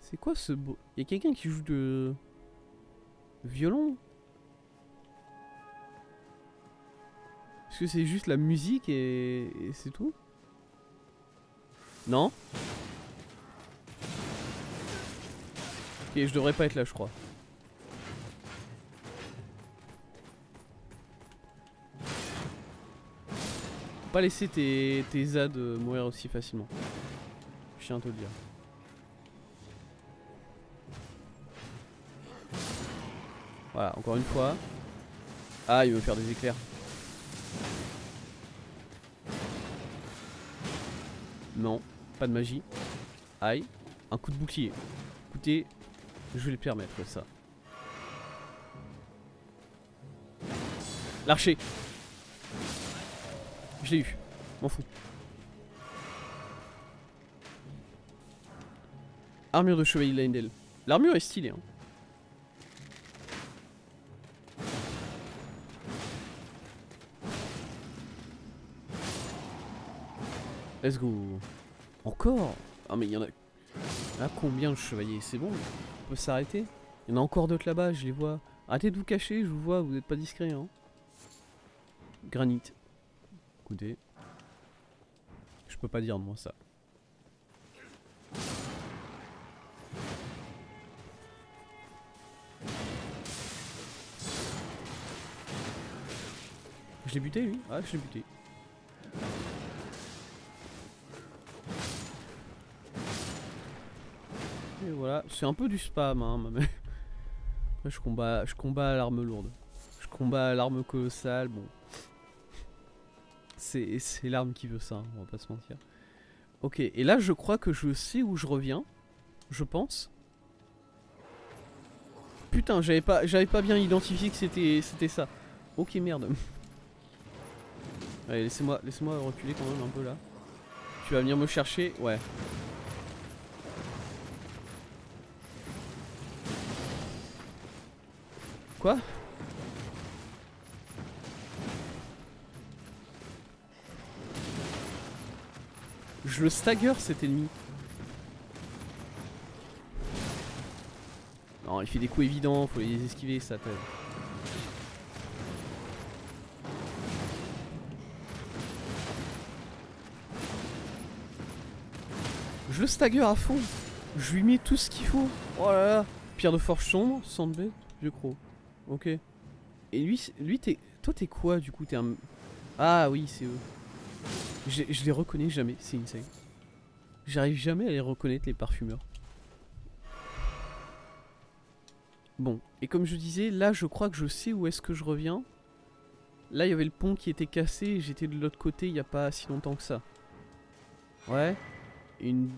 C'est quoi ce beau... Il y a quelqu'un qui joue de... violon? Est-ce que c'est juste la musique et c'est tout? Non? Ok, je devrais pas être là, je crois. Faut pas laisser tes ZAD mourir aussi facilement. Je tiens à te le dire. Voilà, encore une fois. Ah, il veut faire des éclairs. Non, pas de magie. Aïe, un coup de bouclier. Écoutez, je vais le permettre ça. L'archer. Je l'ai eu, m'en fous. Armure de chevalier Leyndell. L'armure est stylée, hein. Let's go. Encore? Ah mais il y en a... Là combien de chevaliers? C'est bon, on peut s'arrêter. Il y en a encore d'autres là-bas, je les vois. Arrêtez de vous cacher, je vous vois, vous n'êtes pas discret, hein. Granit. Écoutez. Je peux pas dire de moi ça. Je l'ai buté lui? Ah, je l'ai buté. Et voilà, c'est un peu du spam, hein, mais... Après, je combats à l'arme lourde. Je combats à l'arme colossale, bon. C'est l'arme qui veut ça, hein, on va pas se mentir. Ok, et là je crois que je sais où je reviens. Je pense. Putain, j'avais pas bien identifié que c'était ça. Ok, merde. Allez, laissez-moi reculer quand même un peu là. Tu vas venir me chercher? Ouais. Quoi? Je le stagger cet ennemi. Non, il fait des coups évidents, faut les esquiver, ça t'aide. Je le stagger à fond. Je lui mets tout ce qu'il faut. Oh là là. Pierre de forge sombre, sandbait, vieux croc. Ok. Et lui t'es... Toi t'es quoi du coup? T'es un... Ah oui, c'est eux. Je les reconnais jamais, c'est insane. J'arrive jamais à les reconnaître, les parfumeurs. Bon, et comme je disais, là je crois que je sais où est-ce que je reviens. Là il y avait le pont qui était cassé et j'étais de l'autre côté il n'y a pas si longtemps que ça. Ouais. Une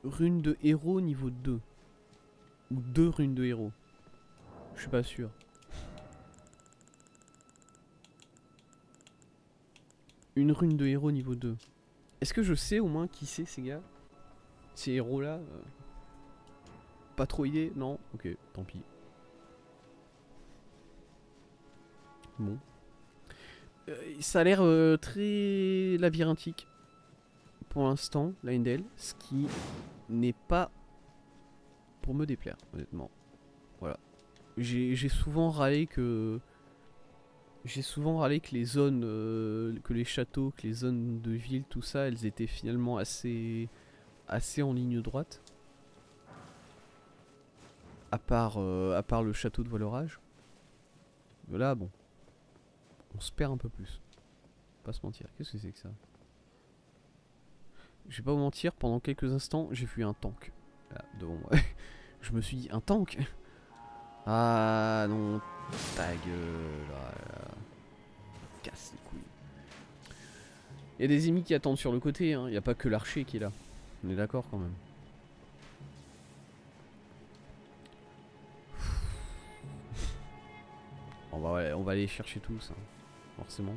rune de héros niveau 2. Ou 2 runes de héros. Je suis pas sûr. Une rune de héros niveau 2. Est-ce que je sais au moins qui c'est ces gars? Ces héros là Pas trop idée? Non? Ok, tant pis. Bon. Ça a l'air très labyrinthique. Pour l'instant, Leyndell. Ce qui n'est pas pour me déplaire, honnêtement. Voilà. J'ai souvent râlé que... J'ai souvent râlé que les zones, que les châteaux, que les zones de ville, tout ça, elles étaient finalement assez en ligne droite. À part le château de Voilorage. Mais là, bon. On se perd un peu plus. Pas se mentir. Qu'est-ce que c'est que ça? Je vais pas vous mentir, pendant quelques instants, j'ai vu un tank. Là, devant moi. Je me suis dit, un tank? Ah non, ta gueule. Là. Casse les couilles. Il y a des ennemis qui attendent sur le côté, hein. Il n'y a pas que l'archer qui est là. On est d'accord quand même. On va aller chercher tous, hein, forcément.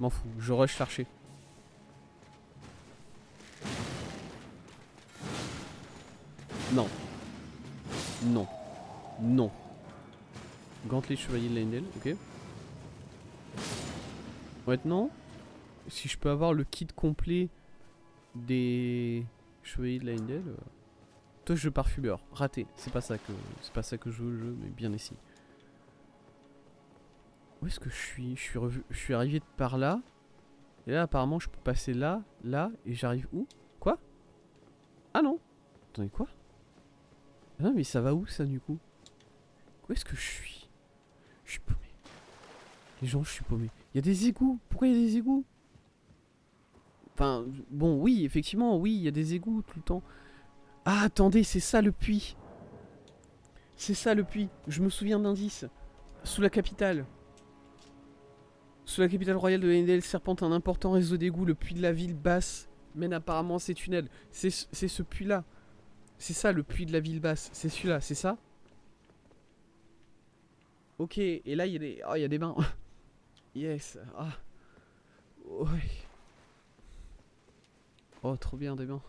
M'en fous, je rush l'archer. Non. Non. Non. Gantelet chevalier de Leyndell, ok. Maintenant, si je peux avoir le kit complet des chevaliers de Leyndell. Touche de parfumeur, raté. C'est pas ça que je veux le jeu, mais bien ici. Où est-ce que je suis? Je suis arrivé par là. Et là apparemment je peux passer là, là, et j'arrive où? Quoi? Ah non. Attendez, quoi? Ah non mais ça va où ça du coup? Où est-ce que je suis? Je suis paumé. Les gens, je suis paumé. Il y a des égouts. Pourquoi il y a des égouts? Enfin, bon, oui, effectivement, oui, il y a des égouts tout le temps. Ah, attendez, c'est ça le puits. C'est ça le puits. Je me souviens d'indice. Sous la capitale. Sous la capitale royale de Leyndell serpente un important réseau d'égouts. Le puits de la ville basse mène apparemment à ces tunnels. C'est ce puits-là. C'est ça le puits de la ville basse. C'est celui-là, c'est ça? Ok, et là il y a des... Oh, il y a des bains. Yes. Ah. Ouais. Oh, trop bien des bains.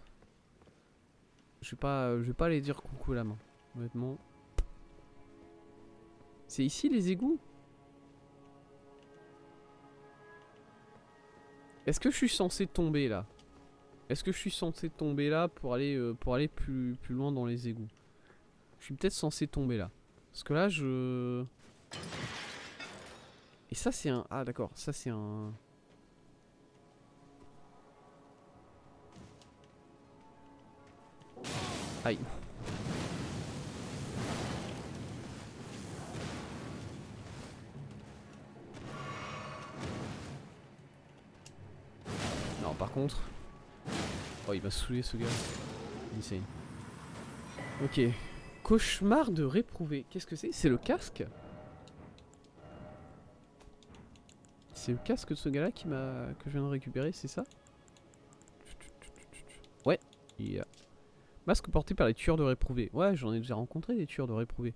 Je vais pas aller dire coucou la main, honnêtement. C'est ici les égouts? Est-ce que je suis censé tomber là? Est-ce que je suis censé tomber là pour aller plus loin dans les égouts? Je suis peut-être censé tomber là. Parce que là je... Et ça c'est un... Ah d'accord, ça c'est un... Aïe. Non par contre... Oh il m'a saoulé ce gars. Insane. Ok. Cauchemar de réprouvé. Qu'est-ce que c'est? C'est le casque? C'est le casque de ce gars-là que je viens de récupérer, c'est ça? Ouais. Yeah. Masque porté par les tueurs de réprouvés. Ouais, j'en ai déjà rencontré des tueurs de réprouvés.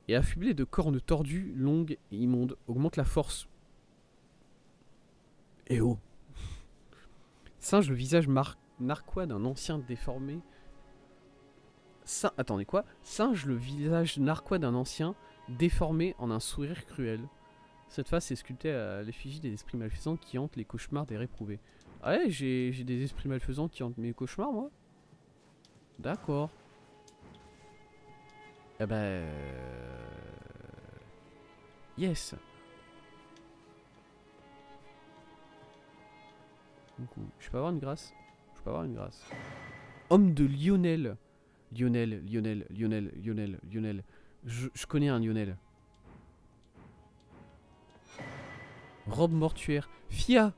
Et affublé de cornes tordues, longues et immondes, augmente la force. Eh oh. Singe le visage narquois d'un ancien déformé. Attendez quoi? Singe le visage narquois d'un ancien déformé en un sourire cruel. Cette face est sculptée à l'effigie des esprits malfaisants qui hantent les cauchemars des réprouvés. Ah ouais, j'ai des esprits malfaisants qui hantent mes cauchemars, moi? D'accord. Eh ben... Yes. Du coup, je peux avoir une grâce? Je peux avoir une grâce. Homme de Lionel. Lionel. Je connais un Lionel. Robe mortuaire. Fia.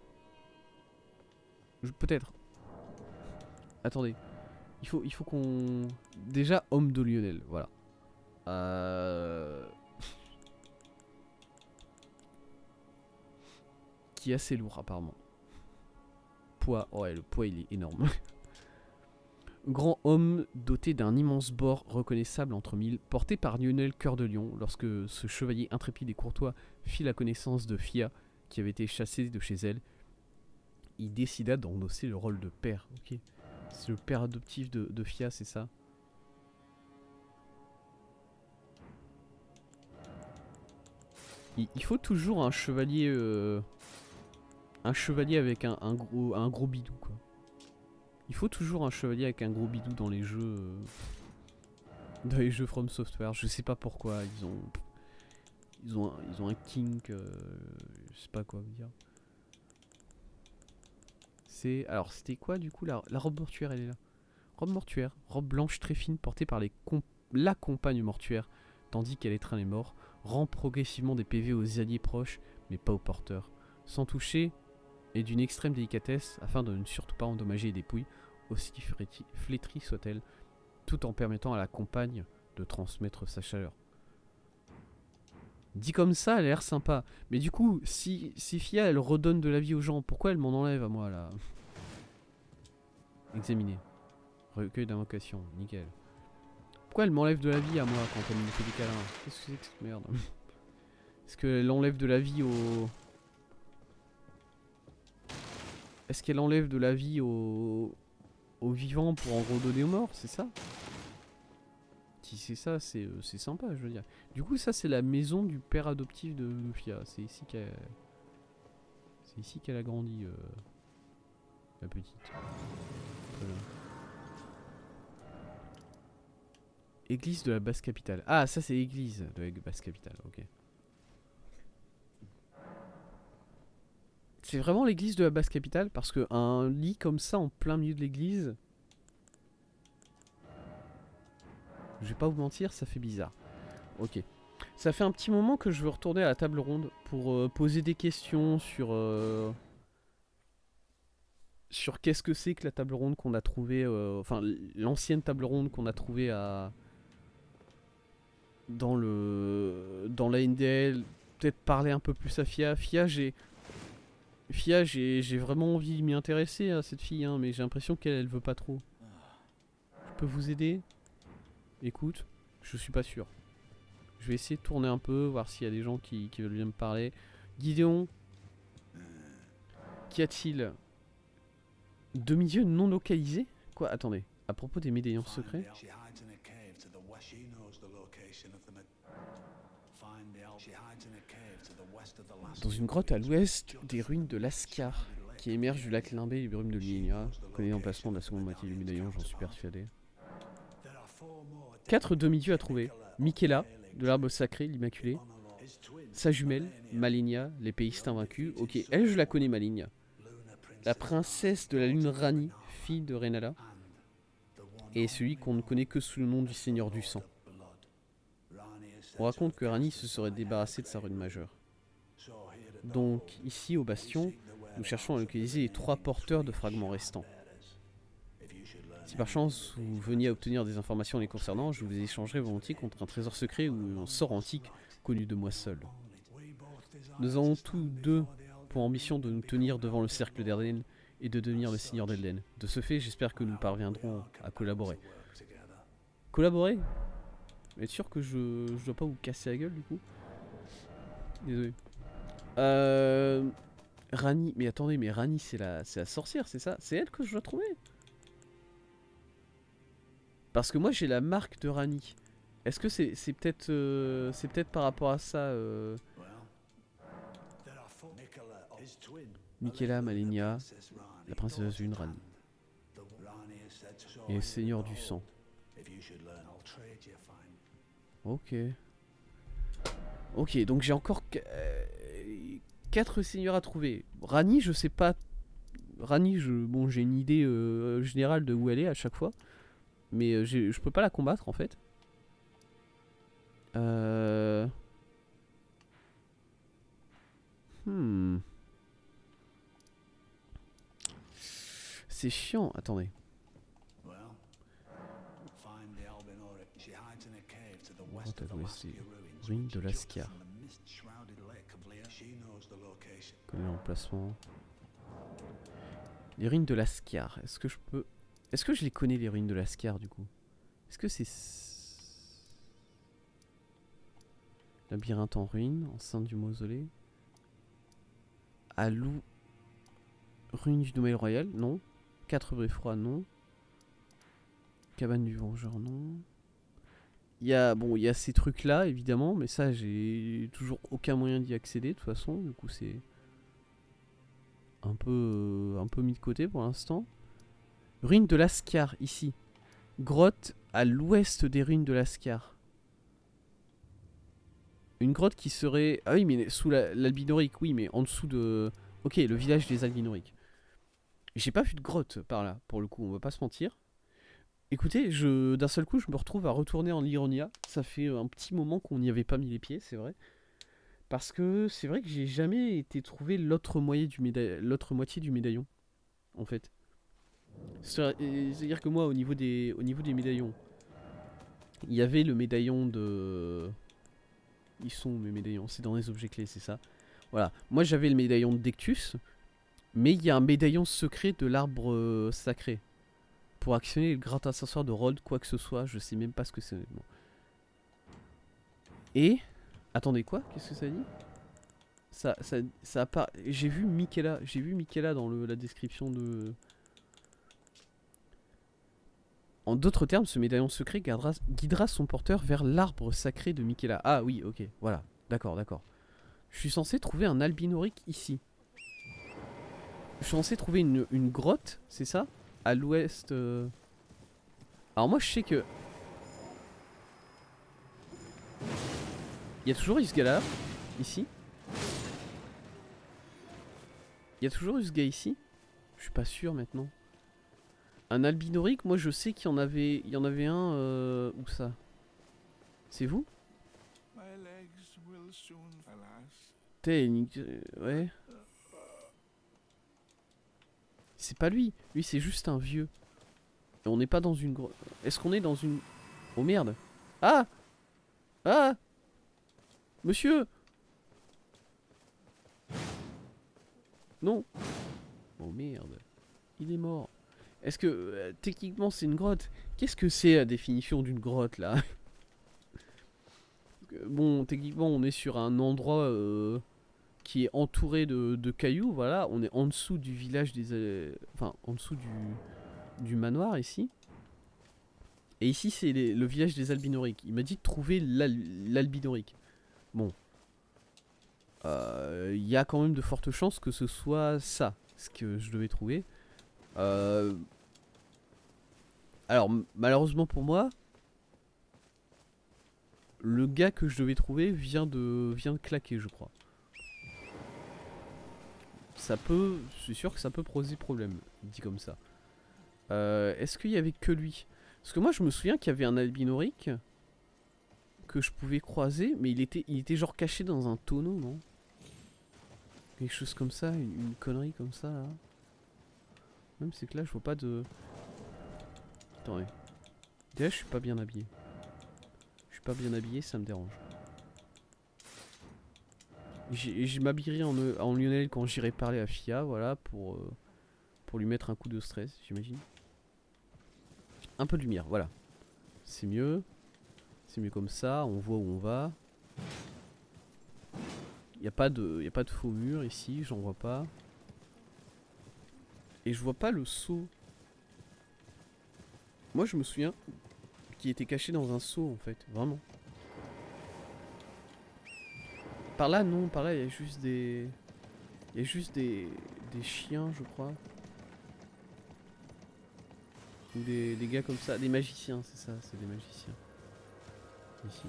Peut-être. Attendez. Il faut qu'on... Déjà, homme de Lionel. Voilà. Qui est assez lourd, apparemment. Poids. Ouais, le poids, il est énorme. Grand homme doté d'un immense bord reconnaissable entre mille, porté par Lionel Cœur de Lion, lorsque ce chevalier intrépide et courtois fit la connaissance de Fia, qui avait été chassée de chez elle, il décida d'endosser le rôle de père. Ok, c'est le père adoptif de Fia, c'est ça? Il faut toujours un chevalier avec un gros bidou, quoi. Il faut toujours un chevalier avec un gros bidou dans les jeux From Software. Je sais pas pourquoi ils ont un kink, je sais pas quoi vous dire. Alors c'était quoi du coup la robe mortuaire, elle est là. Robe mortuaire, robe blanche très fine portée par la compagne mortuaire tandis qu'elle étreint les morts, rend progressivement des PV aux alliés proches mais pas aux porteurs. Sans toucher et d'une extrême délicatesse afin de ne surtout pas endommager les dépouilles, aussi flétries soient-elles, tout en permettant à la compagne de transmettre sa chaleur. Dit comme ça, elle a l'air sympa. Mais du coup, si Fia, elle redonne de la vie aux gens, pourquoi elle m'en enlève à moi, là? Examiner. Recueil d'invocation, nickel. Pourquoi elle m'enlève de la vie à moi quand elle me fait des câlins? Qu'est-ce que c'est que cette merde? Est-ce qu'elle enlève de la vie au... Est-ce qu'elle enlève de la vie aux vivants pour en redonner aux morts? C'est ça? Si c'est ça, c'est sympa, je veux dire. Du coup, ça, c'est la maison du père adoptif de Fia. C'est ici qu'elle a grandi, la petite. Très bien. Église de la basse capitale. Ah, ça, c'est l'église de la basse capitale, ok. C'est vraiment l'église de la basse capitale, parce qu'un lit comme ça en plein milieu de l'église... Je vais pas vous mentir, ça fait bizarre. Ok. Ça fait un petit moment que je veux retourner à la table ronde pour poser des questions sur qu'est-ce que c'est que la table ronde qu'on a trouvée, enfin l'ancienne table ronde qu'on a trouvée dans la NDL. Peut-être parler un peu plus à Fia. Fia, j'ai vraiment envie de m'y intéresser à cette fille, hein, mais j'ai l'impression qu'elle veut pas trop. Je peux vous aider? Écoute, je suis pas sûr. Je vais essayer de tourner un peu, voir s'il y a des gens qui veulent bien me parler. Gideon, qu'y a-t-il? Demi-dieu non localisé? Quoi? Attendez. À propos des médaillons secrets? Dans une grotte à l'ouest des ruines de Lascar, qui émergent du lac Limbé et du brume de l'Igna. Connais l'emplacement de la seconde moitié du médaillon, j'en suis persuadé. 4 demi-dieux à trouver. Michaela, de l'arbre sacré, l'Immaculée. Sa jumelle, Maligna, l'épéiste invaincue. Ok, elle je la connais, Maligna. La princesse de la lune Rani, fille de Renala. Et celui qu'on ne connaît que sous le nom du Seigneur du Sang. On raconte que Rani se serait débarrassé de sa rune majeure. Donc, ici, au bastion, nous cherchons à localiser les 3 porteurs de fragments restants. Si par chance vous veniez à obtenir des informations les concernant, je vous échangerai volontiers contre un trésor secret ou un sort antique connu de moi seul. Nous avons tous deux pour ambition de nous tenir devant le cercle d'Erden et de devenir le seigneur d'Elden. De ce fait, j'espère que nous parviendrons à collaborer. Collaborer? Vous êtes sûr que je dois pas vous casser la gueule du coup? Désolé. Rani, mais attendez, mais Rani c'est la sorcière, c'est ça? C'est elle que je dois trouver? Parce que moi j'ai la marque de Rani. Est-ce que c'est peut-être par rapport à ça Michaela, Maligna, la princesse d'une Rani. Et le seigneur du sang. Ok. Ok, donc j'ai encore 4 seigneurs à trouver. Rani, je sais pas. Rani, bon, j'ai une idée générale de où elle est à chaque fois. Mais je peux pas la combattre en fait. C'est chiant, attendez. Ruine de Lascar. Connais l'emplacement. Les ruines de Lascar. Est-ce que je peux... Est-ce que je les connais les ruines de Lascar du coup? Est-ce que c'est... Labyrinthe en ruine, enceinte du mausolée. Alou... Ruine du domaine royal, non. 4 beffrois, non. Cabane du vengeur, non. Il y a ces trucs là évidemment, mais ça j'ai toujours aucun moyen d'y accéder de toute façon, du coup c'est un peu mis de côté pour l'instant. Ruine de Lascar, ici. Grotte à l'ouest des ruines de Lascar. Une grotte qui serait... Ah oui, mais sous l'Albinorique, oui, mais en dessous de... Ok, le village des Albinoriques. J'ai pas vu de grotte par là, pour le coup, on va pas se mentir. Écoutez, d'un seul coup, je me retrouve à retourner en Lironia. Ça fait un petit moment qu'on n'y avait pas mis les pieds, c'est vrai. Parce que c'est vrai que j'ai jamais été trouver l'autre moitié du médaillon, en fait. C'est-à-dire que moi, au niveau des médaillons, il y avait le médaillon de... Ils sont où, mes médaillons? C'est dans les objets clés, c'est ça. Voilà. Moi, j'avais le médaillon de Dectus, mais il y a un médaillon secret de l'arbre sacré. Pour actionner le grand accessoire de Rod, quoi que ce soit, je sais même pas ce que c'est. Bon. Et... Attendez, quoi? Qu'est-ce que ça dit? Ça a pas... J'ai vu Michaela dans la description de... En d'autres termes, ce médaillon secret guidera son porteur vers l'arbre sacré de Michaela. Ah oui, ok, voilà. D'accord, d'accord. Je suis censé trouver un albinorique ici. Je suis censé trouver une grotte, c'est ça? À l'ouest... Alors moi je sais que... Il y a toujours eu ce gars là, ici. Il y a toujours eu ce gars ici. Je suis pas sûr maintenant. Un albinorique, moi je sais qu'il y en avait un... où ça? C'est vous? T'es... Ouais. C'est pas lui. Lui c'est juste un vieux. Et on n'est pas dans une grotte. Est-ce qu'on est dans une... Oh merde. Ah! Ah! Monsieur! Non! Oh merde. Il est mort. Est-ce que techniquement c'est une grotte? Qu'est-ce que c'est la définition d'une grotte là? Bon, techniquement on est sur un endroit qui est entouré de cailloux, voilà. On est en dessous du village des... Enfin, en dessous du manoir ici. Et ici c'est le village des albinoriques. Il m'a dit de trouver l'albinorique. Bon. Il y a quand même de fortes chances que ce soit ça, ce que je devais trouver. Alors, malheureusement pour moi, le gars que je devais trouver vient de claquer, je crois. Ça peut... Je suis sûr que ça peut poser problème, dit comme ça. Est-ce qu'il y avait que lui? Parce que moi, je me souviens qu'il y avait un albinorique que je pouvais croiser, mais il était genre caché dans un tonneau, non? Quelque chose comme ça, une connerie comme ça, là. Même c'est que là, je vois pas de... Attendez. Déjà, je suis pas bien habillé. Je suis pas bien habillé, ça me dérange. Je m'habillerai en Lionel quand j'irai parler à Fia, voilà, pour lui mettre un coup de stress, j'imagine. Un peu de lumière, voilà. C'est mieux. C'est mieux comme ça, on voit où on va. Y a pas de faux mur ici, j'en vois pas. Et je vois pas le seau. Moi je me souviens qu'il était caché dans un seau en fait, vraiment. Par là non, par là il y a juste des... Il y a juste des chiens je crois. Ou des gars comme ça, des magiciens, c'est ça, c'est des magiciens. Ici.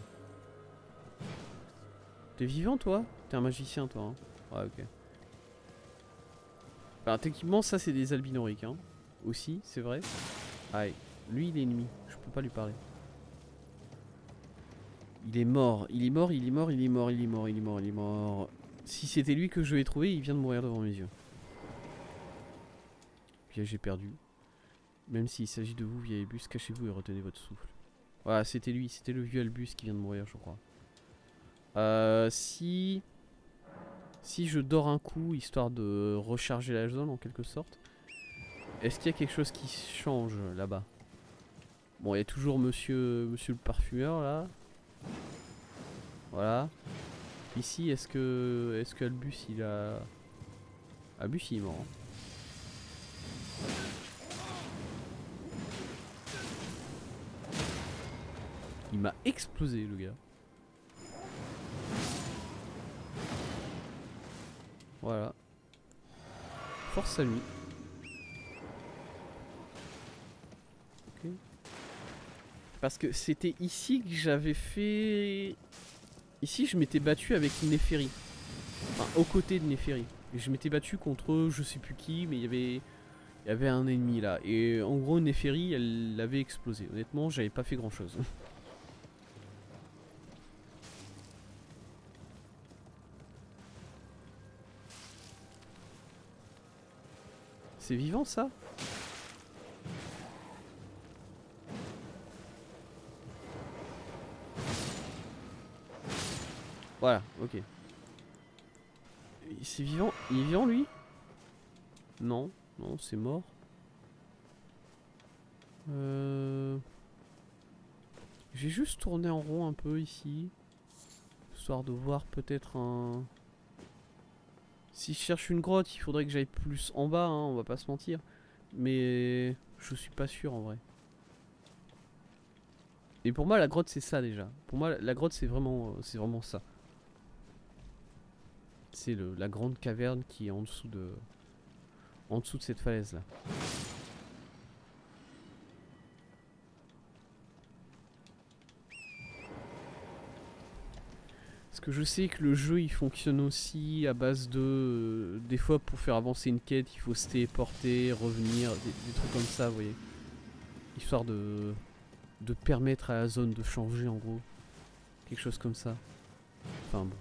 T'es vivant toi? T'es un magicien toi hein? Ouais ok. Enfin techniquement ça c'est des albinoriques hein. Aussi, c'est vrai. Aïe, lui il est ennemi, je peux pas lui parler. Il est mort, il est mort, il est mort, il est mort, il est mort, il est mort, il est mort. Si c'était lui que je vais trouver, il vient de mourir devant mes yeux. Puis j'ai perdu. Même s'il s'agit de vous, vieil Albus, cachez-vous et retenez votre souffle. Voilà, c'était lui, c'était le vieux Albus qui vient de mourir, je crois. Si je dors un coup, histoire de recharger la zone en quelque sorte, est-ce qu'il y a quelque chose qui change là-bas? Bon, il y a toujours monsieur le parfumeur là. Voilà. Ici, est-ce que Albus il a... Albus il est mort. Il m'a explosé le gars. Voilà. Force à lui. Ok. Parce que c'était ici que j'avais fait... Ici je m'étais battu avec Neferi. Enfin aux côtés de Neferi. Et je m'étais battu contre je sais plus qui, mais il y avait un ennemi là. Et en gros Neferi elle l'avait explosé. Honnêtement j'avais pas fait grand chose. C'est vivant ça? Voilà, ok. C'est vivant? Il est vivant lui? Non, non, c'est mort. J'ai juste tourné en rond un peu ici. Histoire de voir peut-être un... Si je cherche une grotte, il faudrait que j'aille plus en bas, hein, on va pas se mentir. Mais je suis pas sûr en vrai. Et pour moi la grotte c'est ça déjà. Pour moi la grotte c'est vraiment ça. C'est la grande caverne qui est en dessous de cette falaise là. Parce que je sais que le jeu il fonctionne aussi à base de... des fois pour faire avancer une quête il faut se téléporter, revenir, des trucs comme ça vous voyez. Histoire de permettre à la zone de changer en gros. Quelque chose comme ça. Enfin bon.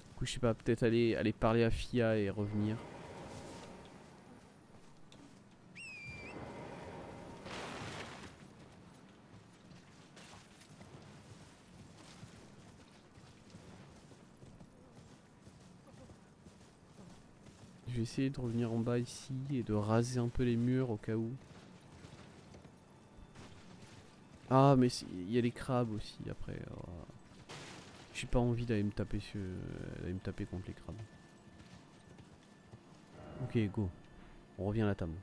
Du coup je sais pas, peut-être aller parler à Fia et revenir. Je vais essayer de revenir en bas ici et de raser un peu les murs au cas où. Ah mais il y a les crabes aussi après. J'ai pas envie d'aller me taper contre les crabes. Ok go. On revient à la table.